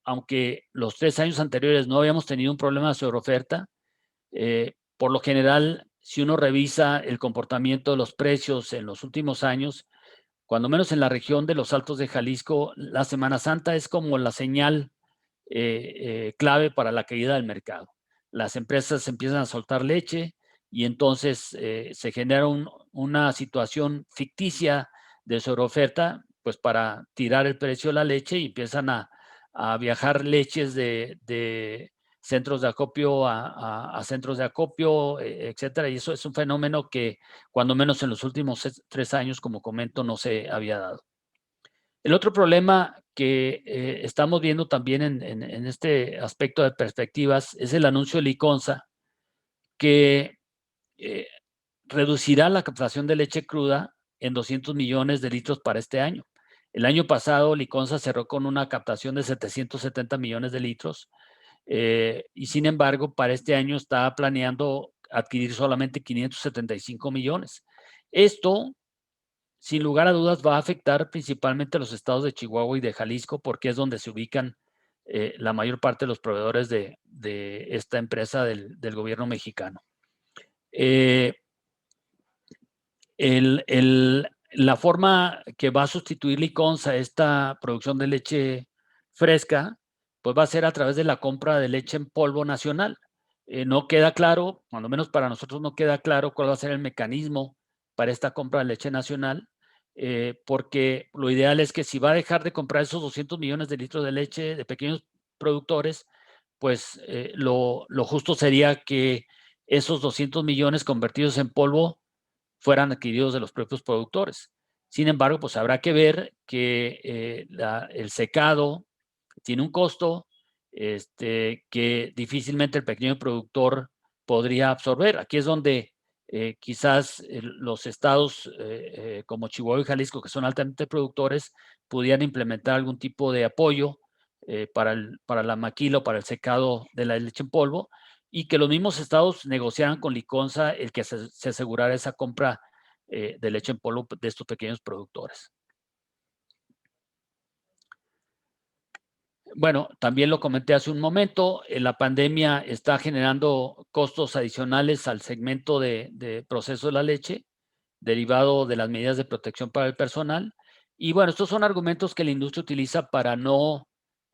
aunque los 3 años anteriores no habíamos tenido un problema de sobreoferta, por lo general, si uno revisa el comportamiento de los precios en los últimos años, cuando menos en la región de los Altos de Jalisco, la Semana Santa es como la señal clave para la caída del mercado. Las empresas empiezan a soltar leche y entonces se genera una situación ficticia de sobreoferta, pues para tirar el precio de la leche, y empiezan a viajar leches de centros de acopio a centros de acopio, etcétera. Y eso es un fenómeno que, cuando menos en los últimos 3 años, como comento, no se había dado. El otro problema que estamos viendo también en este aspecto de perspectivas es el anuncio de Liconza, que reducirá la captación de leche cruda en 200 millones de litros para este año. El año pasado, Liconza cerró con una captación de 770 millones de litros, y sin embargo, para este año está planeando adquirir solamente 575 millones. Esto, sin lugar a dudas, va a afectar principalmente a los estados de Chihuahua y de Jalisco, porque es donde se ubican la mayor parte de los proveedores de esta empresa del gobierno mexicano. La forma que va a sustituir Liconza esta producción de leche fresca, pues va a ser a través de la compra de leche en polvo nacional. No queda claro, cuando menos para nosotros no queda claro cuál va a ser el mecanismo para esta compra de leche nacional, porque lo ideal es que si va a dejar de comprar esos 200 millones de litros de leche de pequeños productores, pues lo justo sería que esos 200 millones convertidos en polvo fueran adquiridos de los propios productores. Sin embargo, pues habrá que ver que el secado tiene un costo que difícilmente el pequeño productor podría absorber. Aquí es donde quizás los estados como Chihuahua y Jalisco, que son altamente productores, pudieran implementar algún tipo de apoyo para la maquila o para el secado de la leche en polvo, y que los mismos estados negociaran con Liconza el que se asegurara esa compra de leche en polvo de estos pequeños productores. Bueno, también lo comenté hace un momento, la pandemia está generando costos adicionales al segmento de proceso de la leche, derivado de las medidas de protección para el personal. Y bueno, estos son argumentos que la industria utiliza para no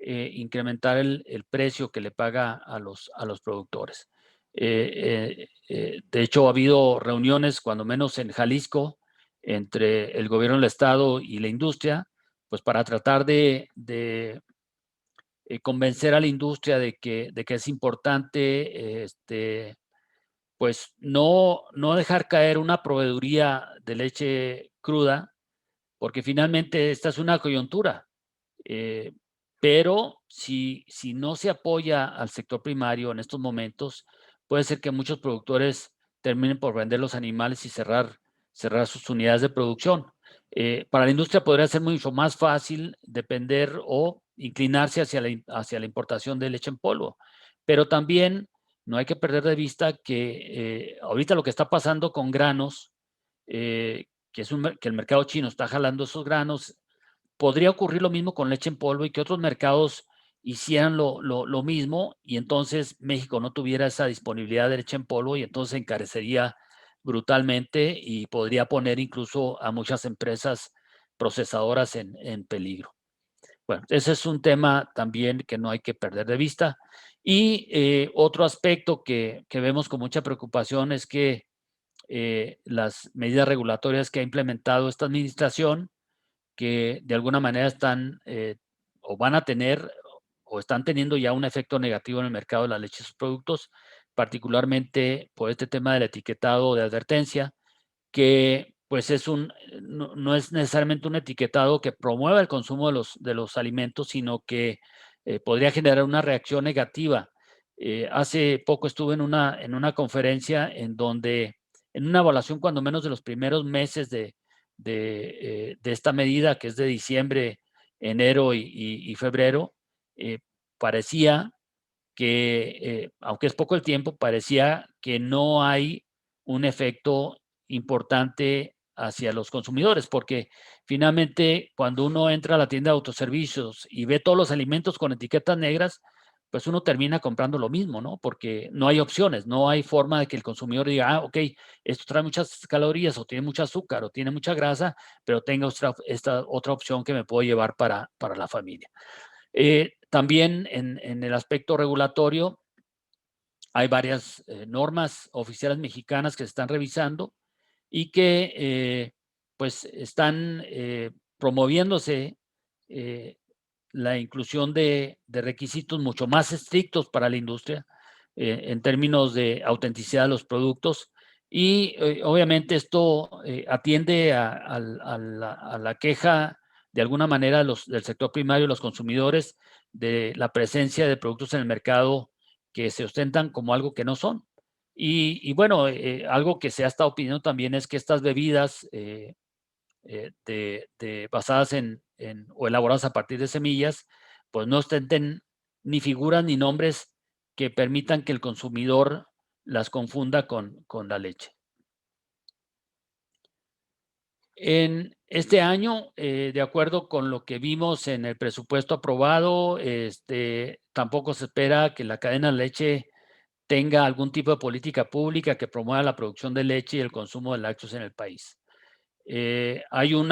incrementar el precio que le paga a los productores. De hecho, ha habido reuniones, cuando menos en Jalisco, entre el gobierno del estado y la industria, pues para tratar de convencer a la industria de que es importante pues no dejar caer una proveeduría de leche cruda, porque finalmente esta es una coyuntura. Pero si no se apoya al sector primario en estos momentos, puede ser que muchos productores terminen por vender los animales y cerrar sus unidades de producción. Para la industria podría ser mucho más fácil depender o inclinarse hacia la importación de leche en polvo, pero también no hay que perder de vista que ahorita lo que está pasando con granos, que el mercado chino está jalando esos granos, podría ocurrir lo mismo con leche en polvo, y que otros mercados hicieran lo mismo, y entonces México no tuviera esa disponibilidad de leche en polvo, y entonces encarecería brutalmente y podría poner incluso a muchas empresas procesadoras en peligro. Bueno, ese es un tema también que no hay que perder de vista. Y otro aspecto que vemos con mucha preocupación es que las medidas regulatorias que ha implementado esta administración, que de alguna manera están o van a tener o están teniendo ya un efecto negativo en el mercado de la leche y sus productos, particularmente por este tema del etiquetado de advertencia, que pues no es necesariamente un etiquetado que promueva el consumo de los alimentos, sino que podría generar una reacción negativa. Hace poco estuve en una conferencia en donde, en una evaluación cuando menos de los primeros meses de de esta medida, que es de diciembre, enero y febrero, parecía que, aunque es poco el tiempo, parecía que no hay un efecto importante hacia los consumidores, porque finalmente cuando uno entra a la tienda de autoservicios y ve todos los alimentos con etiquetas negras, pues uno termina comprando lo mismo, ¿no? Porque no hay opciones, no hay forma de que el consumidor diga, ah, ok, esto trae muchas calorías o tiene mucho azúcar o tiene mucha grasa, pero tengo esta otra opción que me puedo llevar para la familia. También en el aspecto regulatorio, hay varias normas oficiales mexicanas que se están revisando y que pues están promoviéndose la inclusión de requisitos mucho más estrictos para la industria en términos de autenticidad de los productos. Y obviamente esto atiende a la queja de alguna manera del sector primario, los consumidores, de la presencia de productos en el mercado que se ostentan como algo que no son. Y bueno, algo que se ha estado pidiendo también es que estas bebidas basadas o elaboradas a partir de semillas, pues no ostenten ni figuras ni nombres que permitan que el consumidor las confunda con la leche. En este año, de acuerdo con lo que vimos en el presupuesto aprobado, tampoco se espera que la cadena de leche tenga algún tipo de política pública que promueva la producción de leche y el consumo de lácteos en el país. Hay un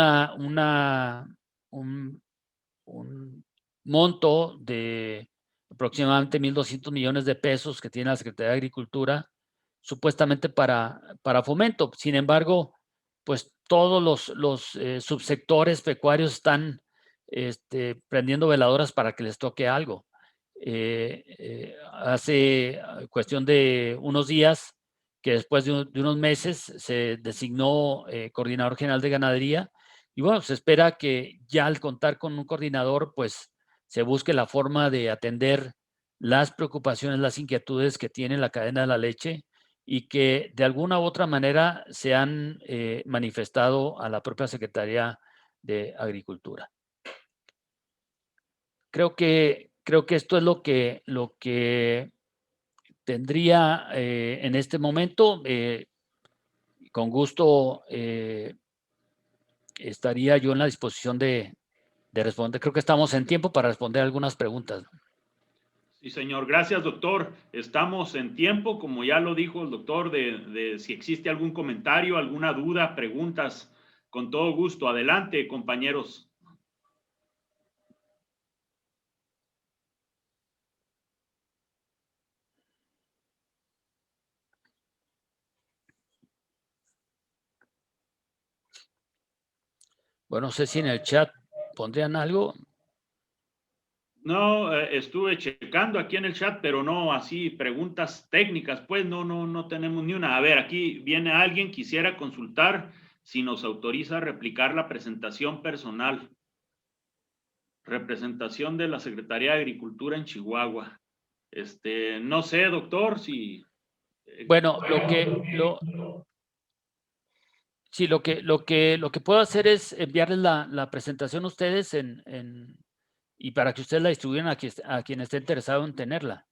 monto de aproximadamente 1.200 millones de pesos que tiene la Secretaría de Agricultura, supuestamente para fomento. Sin embargo, pues todos los subsectores pecuarios están prendiendo veladoras para que les toque algo. Hace cuestión de unos días, que después de unos meses se designó coordinador general de ganadería, y bueno, se espera que ya al contar con un coordinador, pues se busque la forma de atender las preocupaciones, las inquietudes que tiene la cadena de la leche y que de alguna u otra manera se han manifestado a la propia Secretaría de Agricultura. Creo que esto es lo que tendría en este momento. Con gusto estaría yo en la disposición de responder. Creo que estamos en tiempo para responder algunas preguntas. Sí, señor. Gracias, doctor. Estamos en tiempo, como ya lo dijo el doctor, de si existe algún comentario, alguna duda, preguntas, con todo gusto. Adelante, compañeros. Bueno, no sé si en el chat pondrían algo. No, estuve checando aquí en el chat, pero no así preguntas técnicas, pues no tenemos ni una. A ver, aquí viene alguien, quisiera consultar si nos autoriza a replicar la presentación personal. Representación de la Secretaría de Agricultura en Chihuahua. No sé, doctor, si... Bueno, sí, lo que puedo hacer es enviarles la presentación a ustedes y para que ustedes la distribuyan a quien esté interesado en tenerla.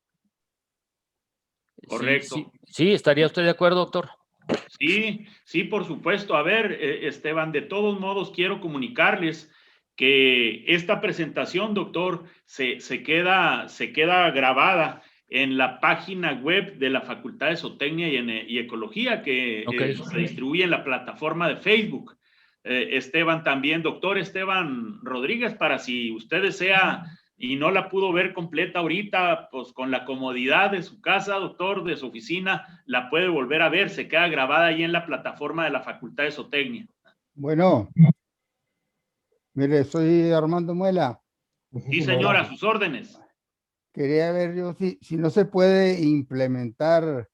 Correcto. Sí, ¿estaría usted de acuerdo, doctor? Sí, por supuesto. A ver, Esteban, de todos modos quiero comunicarles que esta presentación, doctor, se queda grabada en la página web de la Facultad de Zootecnia y Ecología, que Okay. se distribuye en la plataforma de Facebook. Esteban también, doctor Esteban Rodríguez, para si usted desea y no la pudo ver completa ahorita, pues con la comodidad de su casa, doctor, de su oficina, la puede volver a ver, se queda grabada ahí en la plataforma de la Facultad de Zootecnia. Bueno, mire, soy Armando Muela. Sí, señor, a sus órdenes. Quería ver yo si no se puede implementar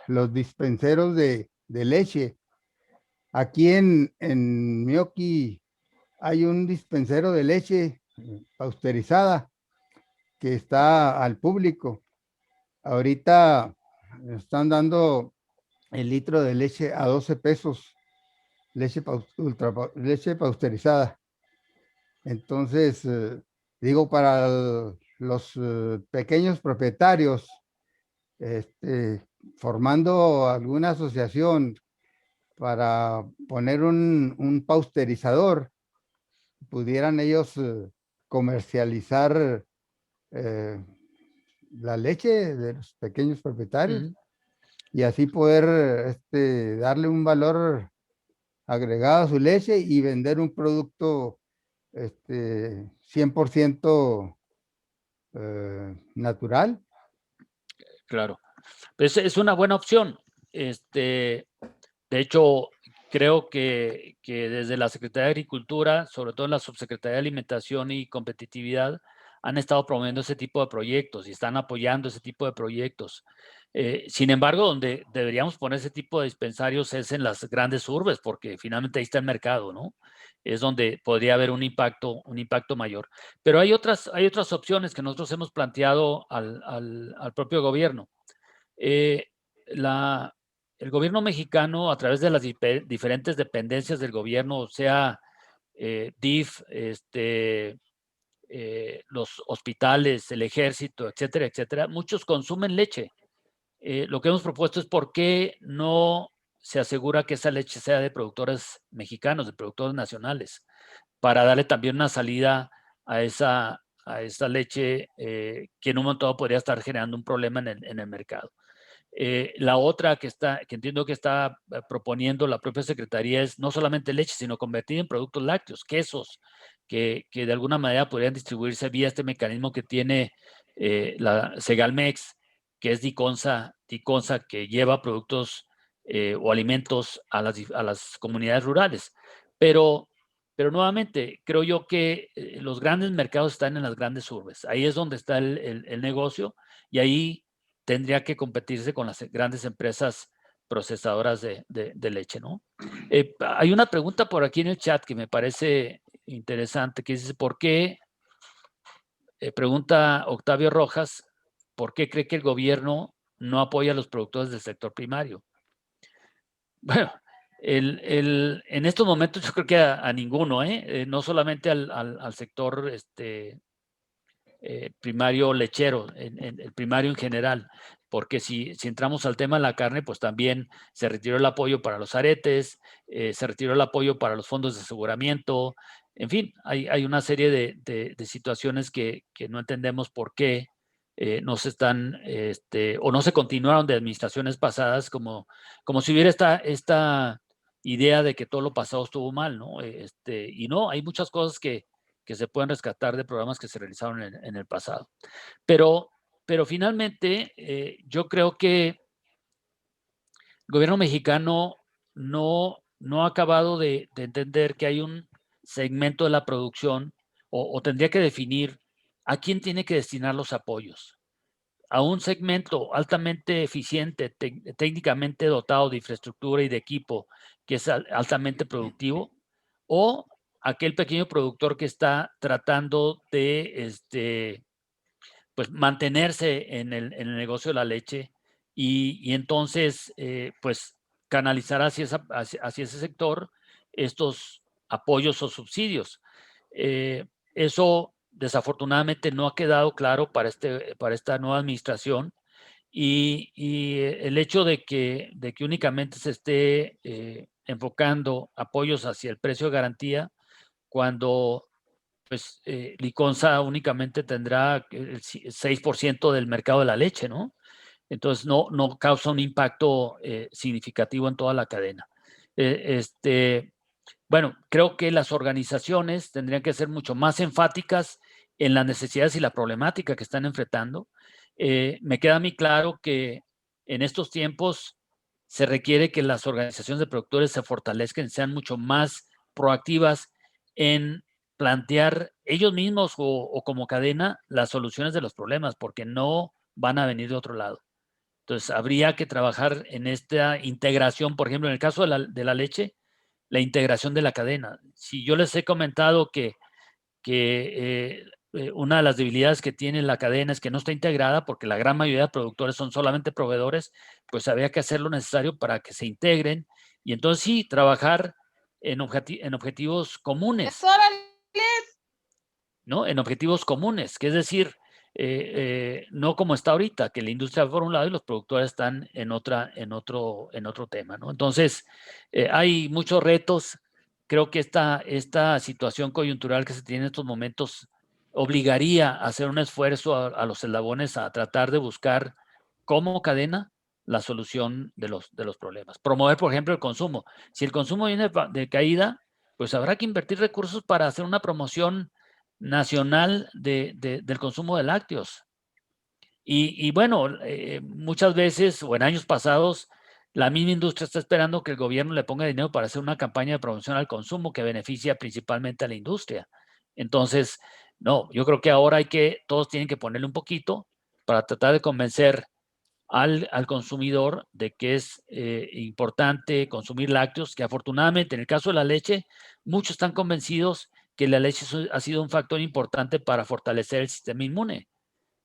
los dispenseros de leche. Aquí en Mioqui hay un dispensero de leche pasteurizada que está al público. Ahorita están dando el litro de leche a 12 pesos leche pasteurizada. Entonces, digo, para los pequeños propietarios, formando alguna asociación para poner un pasteurizador, pudieran ellos comercializar eh, la leche de los pequeños propietarios y así poder darle un valor agregado a su leche y vender un producto 100% natural. Claro. Pues es una buena opción. De hecho, creo que desde la Secretaría de Agricultura, sobre todo en la Subsecretaría de Alimentación y Competitividad, han estado promoviendo ese tipo de proyectos y están apoyando ese tipo de proyectos. Sin embargo, donde deberíamos poner ese tipo de dispensarios es en las grandes urbes, porque finalmente ahí está el mercado, ¿no? Es donde podría haber un impacto mayor. Pero hay otras opciones que nosotros hemos planteado al propio gobierno. El gobierno mexicano, a través de las diferentes dependencias del gobierno, sea DIF, los hospitales, el ejército, etcétera, etcétera, muchos consumen leche. Lo que hemos propuesto es por qué no se asegura que esa leche sea de productores mexicanos, de productores nacionales, para darle también una salida a esa leche que en un momento dado podría estar generando un problema en el mercado. La otra que entiendo que está proponiendo la propia Secretaría es no solamente leche, sino convertir en productos lácteos, quesos, que de alguna manera podrían distribuirse vía este mecanismo que tiene la Segalmex, que es Diconsa, que lleva productos o alimentos a las comunidades rurales. Pero nuevamente, creo yo que los grandes mercados están en las grandes urbes. Ahí es donde está el negocio y ahí tendría que competirse con las grandes empresas procesadoras de leche, ¿no? Hay una pregunta por aquí en el chat que me parece interesante, que dice, ¿por qué? Pregunta Octavio Rojas, ¿por qué cree que el gobierno no apoya a los productores del sector primario? Bueno, en estos momentos yo creo que a ninguno, no solamente al sector primario lechero, el primario en general, porque si entramos al tema de la carne, pues también se retiró el apoyo para los aretes, se retiró el apoyo para los fondos de aseguramiento, en fin, hay una serie de situaciones que no entendemos por qué no se están, o no se continuaron de administraciones pasadas, como si hubiera esta idea de que todo lo pasado estuvo mal, ¿no? Y no, hay muchas cosas que se pueden rescatar de programas que se realizaron en el pasado. Pero finalmente, yo creo que el gobierno mexicano no ha acabado de entender que hay un segmento de la producción o tendría que definir a quién tiene que destinar los apoyos. A un segmento altamente eficiente, técnicamente dotado de infraestructura y de equipo, que es altamente productivo, o aquel pequeño productor que está tratando de pues mantenerse en el negocio de la leche y entonces pues canalizar hacia ese sector estos apoyos o subsidios. Eso desafortunadamente no ha quedado claro para esta nueva administración y el hecho de que únicamente se esté enfocando apoyos hacia el precio de garantía cuando pues Liconza únicamente tendrá el 6% del mercado de la leche, ¿no? Entonces no causa un impacto significativo en toda la cadena. Bueno, creo que las organizaciones tendrían que ser mucho más enfáticas en las necesidades y la problemática que están enfrentando. Me queda a mí claro que en estos tiempos se requiere que las organizaciones de productores se fortalezcan, sean mucho más proactivas en plantear ellos mismos o como cadena las soluciones de los problemas, porque no van a venir de otro lado. Entonces, habría que trabajar en esta integración, por ejemplo, en el caso de la leche, la integración de la cadena. Si yo les he comentado que una de las debilidades que tiene la cadena es que no está integrada porque la gran mayoría de productores son solamente proveedores, pues habría que hacer lo necesario para que se integren y entonces sí, trabajar en objetivos comunes, ¡Órale! ¿no? En objetivos comunes, que es decir, no como está ahorita, que la industria va por un lado y los productores están en otro tema, ¿no? Entonces, hay muchos retos. Creo que esta situación coyuntural que se tiene en estos momentos obligaría a hacer un esfuerzo a los eslabones a tratar de buscar como cadena la solución de los problemas. Promover, por ejemplo, el consumo. Si el consumo viene de caída, pues habrá que invertir recursos para hacer una promoción nacional del consumo de lácteos. Y bueno, muchas veces o en años pasados, la misma industria está esperando que el gobierno le ponga dinero para hacer una campaña de promoción al consumo que beneficia principalmente a la industria. Entonces, no, yo creo que ahora todos tienen que ponerle un poquito para tratar de convencer al consumidor de que es importante consumir lácteos, que afortunadamente en el caso de la leche, muchos están convencidos que la leche ha sido un factor importante para fortalecer el sistema inmune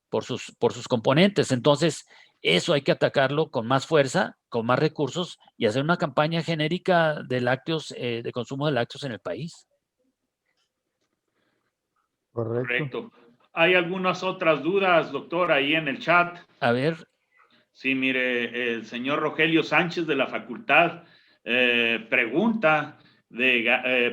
por sus componentes. Entonces, eso hay que atacarlo con más fuerza, con más recursos y hacer una campaña genérica de lácteos, de consumo de lácteos en el país. Correcto. Hay algunas otras dudas, doctor, ahí en el chat. A ver. Sí, mire, el señor Rogelio Sánchez de la facultad pregunta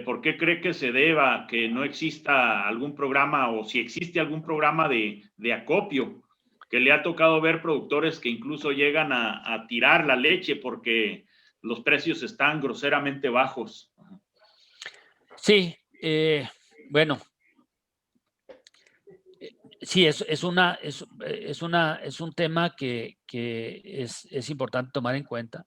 por qué cree que se deba que no exista algún programa o si existe algún programa de acopio, que le ha tocado ver productores que incluso llegan a tirar la leche porque los precios están groseramente bajos. Sí, bueno. Sí, es un tema que es importante tomar en cuenta.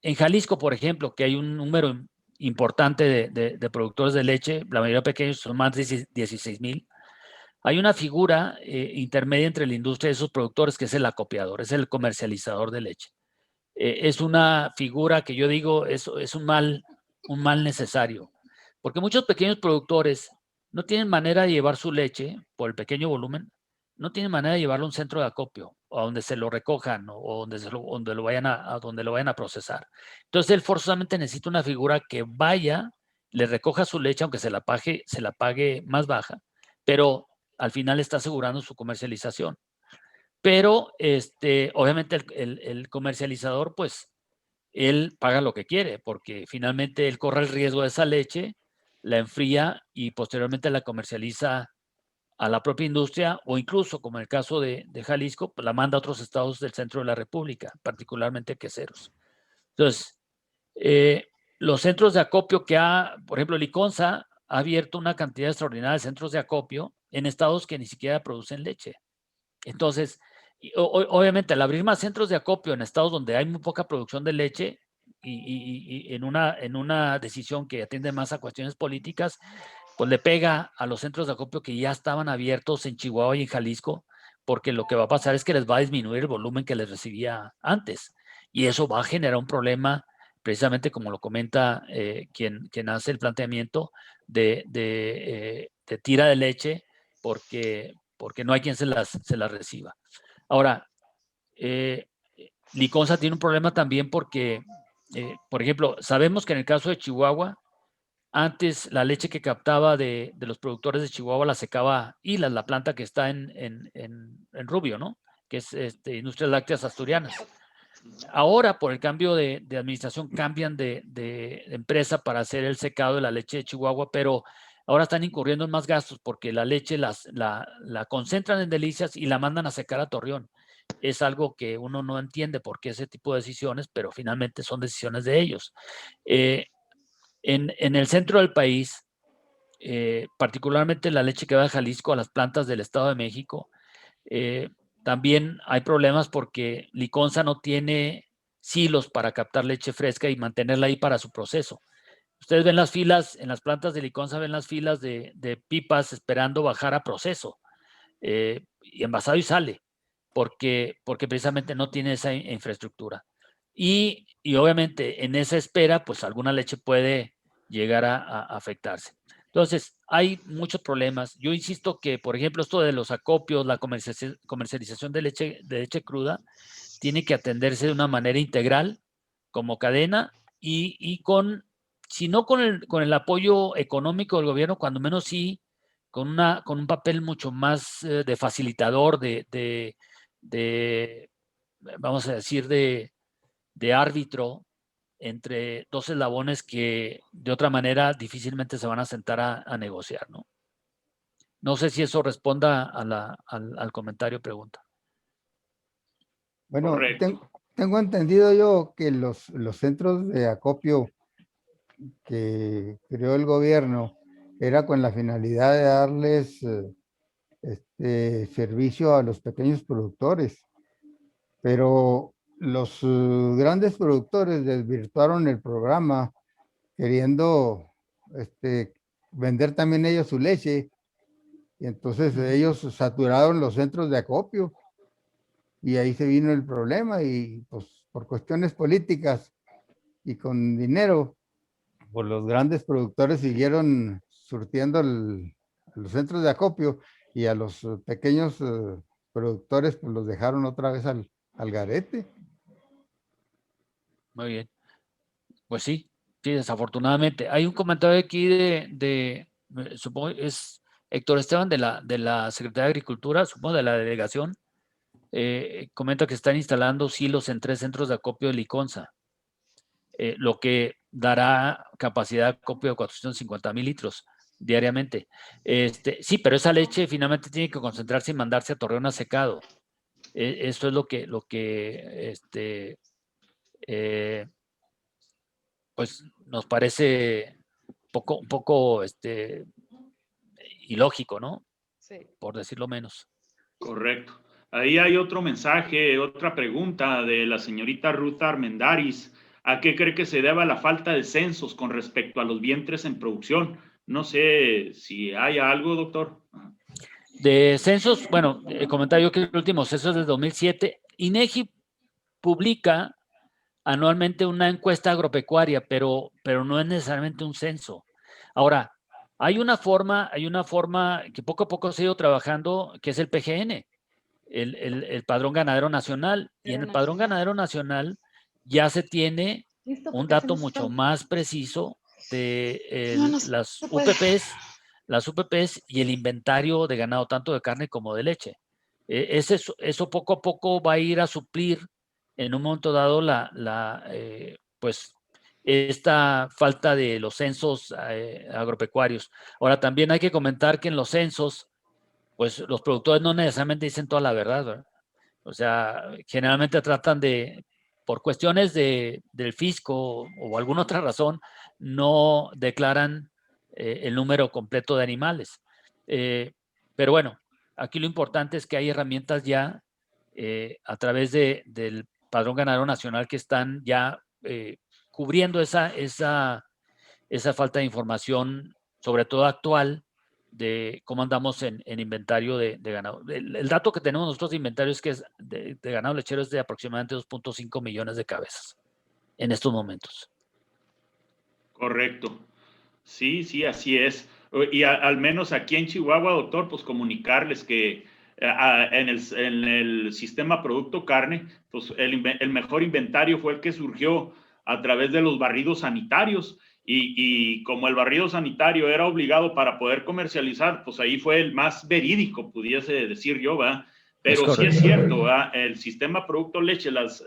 En Jalisco, por ejemplo, que hay un número importante de productores de leche, la mayoría pequeños, son más de 16,000. Hay una figura intermedia entre la industria y esos productores que es el acopiador, es el comercializador de leche. Es una figura que yo digo es un mal necesario, porque muchos pequeños productores no tienen manera de llevar su leche por el pequeño volumen, no tienen manera de llevarlo a un centro de acopio o a donde se lo recojan o donde lo vayan a procesar. Entonces él forzosamente necesita una figura que vaya, le recoja su leche, aunque se la pague más baja, pero al final está asegurando su comercialización. Pero obviamente el comercializador, pues, él paga lo que quiere, porque finalmente él corre el riesgo de esa leche, la enfría y posteriormente la comercializa a la propia industria o incluso, como en el caso de Jalisco, pues la manda a otros estados del centro de la República, particularmente queseros. Entonces, los centros de acopio por ejemplo, Liconza ha abierto una cantidad extraordinaria de centros de acopio en estados que ni siquiera producen leche. Entonces, obviamente, al abrir más centros de acopio en estados donde hay muy poca producción de leche y en una decisión que atiende más a cuestiones políticas, pues le pega a los centros de acopio que ya estaban abiertos en Chihuahua y en Jalisco, porque lo que va a pasar es que les va a disminuir el volumen que les recibía antes. Y eso va a generar un problema, precisamente como lo comenta quien hace el planteamiento de tira de leche, porque no hay quien se las reciba. Ahora, Liconza tiene un problema también porque, por ejemplo, sabemos que en el caso de Chihuahua, antes la leche que captaba de los productores de Chihuahua la secaba Hilas, la planta que está en Rubio, ¿no? Que es Industrias Lácteas Asturianas. Ahora, por el cambio de administración, cambian de empresa para hacer el secado de la leche de Chihuahua, pero ahora están incurriendo en más gastos porque la leche la concentran en Delicias y la mandan a secar a Torreón. Es algo que uno no entiende por qué ese tipo de decisiones, pero finalmente son decisiones de ellos. En el centro del país, particularmente la leche que va de Jalisco a las plantas del Estado de México, también hay problemas porque Liconza no tiene silos para captar leche fresca y mantenerla ahí para su proceso. Ustedes ven las filas, en las plantas de Liconza ven las filas de pipas esperando bajar a proceso, y envasado y sale, porque precisamente no tiene esa infraestructura. Y obviamente en esa espera, pues alguna leche puede llegar a afectarse. Entonces, hay muchos problemas. Yo insisto que, por ejemplo, esto de los acopios, la comercialización de leche cruda, tiene que atenderse de una manera integral como cadena y con, si no con el apoyo económico del gobierno, cuando menos sí con un papel mucho más de facilitador, vamos a decir, de árbitro entre dos eslabones que de otra manera difícilmente se van a sentar a negociar, ¿no? No sé si eso responda al comentario, pregunta. Bueno, Correcto. tengo entendido yo que los centros de acopio que creó el gobierno era con la finalidad de darles servicio a los pequeños productores, pero los grandes productores desvirtuaron el programa queriendo vender también ellos su leche, y entonces ellos saturaron los centros de acopio y ahí se vino el problema, y pues por cuestiones políticas y con dinero, pues los grandes productores siguieron surtiendo a los centros de acopio, y a los pequeños productores pues los dejaron otra vez al garete. Muy bien. Pues sí, desafortunadamente. Hay un comentario aquí supongo es Héctor Esteban de la Secretaría de Agricultura, supongo de la delegación. Comenta que están instalando silos en 3 centros de acopio de Liconza, lo que dará capacidad de acopio de 450,000 litros diariamente. Sí, pero esa leche finalmente tiene que concentrarse y mandarse a Torreón a secado. Eso es lo que pues nos parece un poco ilógico, ¿no? Sí. Por decirlo menos. Correcto. Ahí hay otro mensaje, otra pregunta de la señorita Ruth Armendáriz. ¿A qué cree que se deba la falta de censos con respecto a los vientres en producción? No sé si hay algo, doctor. De censos, bueno, comentario que el último censo es del 2007. INEGI publica anualmente una encuesta agropecuaria, pero no es necesariamente un censo. Ahora, hay una forma que poco a poco se ha ido trabajando, que es el PGN, el Padrón Ganadero Nacional. Y en el Padrón Ganadero Nacional ya se tiene un dato mucho más preciso de las UPPs y el inventario de ganado, tanto de carne como de leche. Eso poco a poco va a ir a suplir en un momento dado pues esta falta de los censos agropecuarios. Ahora, también hay que comentar que en los censos, pues los productores no necesariamente dicen toda la verdad, ¿verdad? O sea, generalmente tratan por cuestiones del fisco o alguna otra razón, no declaran el número completo de animales. Pero bueno, aquí lo importante es que hay herramientas ya a través del Padrón Ganadero Nacional que están ya cubriendo esa falta de información, sobre todo actual, de cómo andamos en inventario de ganado. El dato que tenemos nosotros de inventario es que de ganado lechero es de aproximadamente 2.5 millones de cabezas en estos momentos. Correcto. Sí, sí, así es. Y al menos aquí en Chihuahua, doctor, pues comunicarles que en el sistema producto carne, pues el mejor inventario fue el que surgió a través de los barridos sanitarios. Y como el barrido sanitario era obligado para poder comercializar, pues ahí fue el más verídico, pudiese decir yo, ¿verdad? Pero sí es cierto, ¿verdad? El sistema producto leche, las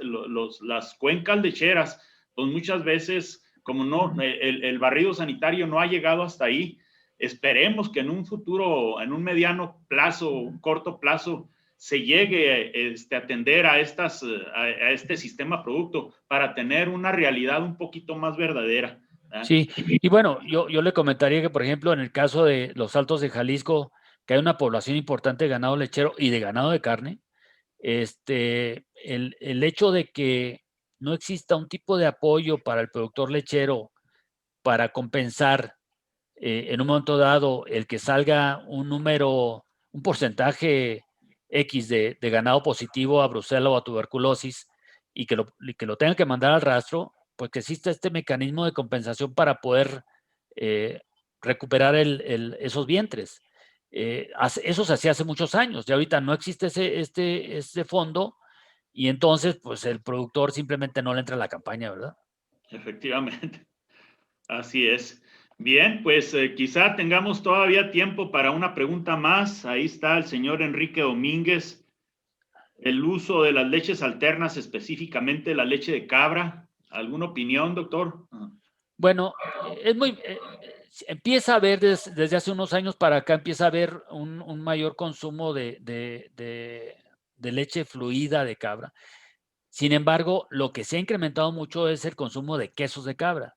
cuencas lecheras, pues muchas veces, como no, el barrido sanitario no ha llegado hasta ahí. Esperemos que en un futuro, en un mediano plazo, un corto plazo, se llegue a atender a este sistema producto para tener una realidad un poquito más verdadera. Sí, y bueno, yo le comentaría que, por ejemplo, en el caso de los Altos de Jalisco, que hay una población importante de ganado lechero y de ganado de carne, el hecho de que no exista un tipo de apoyo para el productor lechero para compensar en un momento dado el que salga un porcentaje X de ganado positivo a brucela o a tuberculosis y que lo tengan que mandar al rastro, pues que exista este mecanismo de compensación para poder recuperar esos vientres. Eso se hacía hace muchos años, y ahorita no existe ese fondo, y entonces pues el productor simplemente no le entra a la campaña, ¿verdad? Efectivamente, así es. Bien, pues quizá tengamos todavía tiempo para una pregunta más. Ahí está el señor Enrique Domínguez. El uso de las leches alternas, específicamente la leche de cabra. ¿Alguna opinión, doctor? Bueno, empieza a haber desde hace unos años para acá, empieza a haber un mayor consumo de leche fluida de cabra. Sin embargo, lo que se ha incrementado mucho es el consumo de quesos de cabra.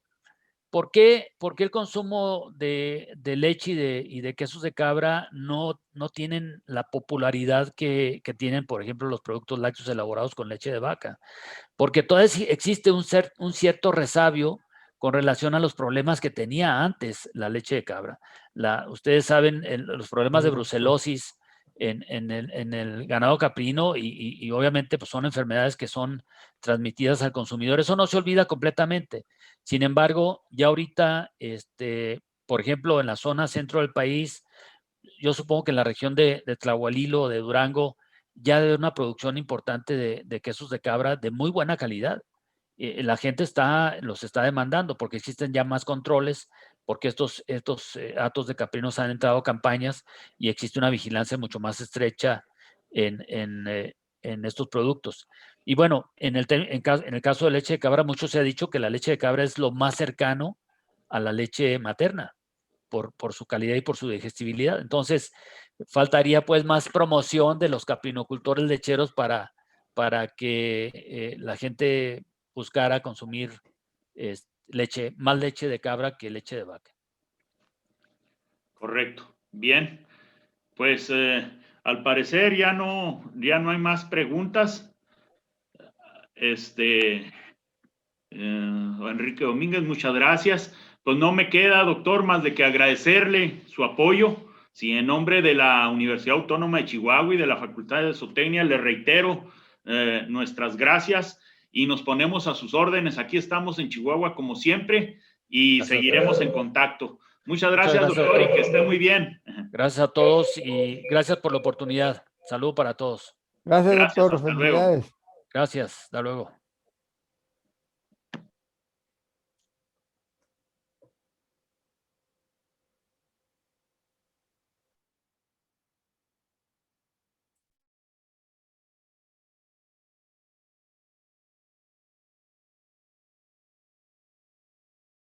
¿Por qué el consumo de leche y de quesos de cabra no tienen la popularidad que tienen, por ejemplo, los productos lácteos elaborados con leche de vaca? Porque todavía existe un cierto resabio con relación a los problemas que tenía antes la leche de cabra. Ustedes saben los problemas de brucelosis en el ganado caprino y obviamente pues son enfermedades que son transmitidas al consumidor. Eso no se olvida completamente. Sin embargo, ya ahorita, por ejemplo, en la zona centro del país, yo supongo que en la región de Tlahualilo o de Durango, ya de una producción importante de quesos de cabra de muy buena calidad. La gente los está demandando porque existen ya más controles, porque estos hatos de caprinos han entrado a campañas y existe una vigilancia mucho más estrecha en estos productos. Y bueno, en el caso de leche de cabra, mucho se ha dicho que la leche de cabra es lo más cercano a la leche materna por su calidad y por su digestibilidad. Entonces, faltaría pues más promoción de los caprinocultores lecheros para que la gente buscara consumir más leche de cabra que leche de vaca. Correcto. Bien. Pues al parecer ya no hay más preguntas. Enrique Domínguez, muchas gracias. Pues no me queda, doctor, más de que agradecerle su apoyo. Sí, en nombre de la Universidad Autónoma de Chihuahua y de la Facultad de Zootecnia, le reitero nuestras gracias y nos ponemos a sus órdenes. Aquí estamos en Chihuahua como siempre y seguiremos en contacto. Muchas gracias, doctor, y que esté muy bien. Gracias a todos y gracias por la oportunidad. Saludo para todos. Gracias, doctor. Hasta Felicidades. Gracias, hasta luego.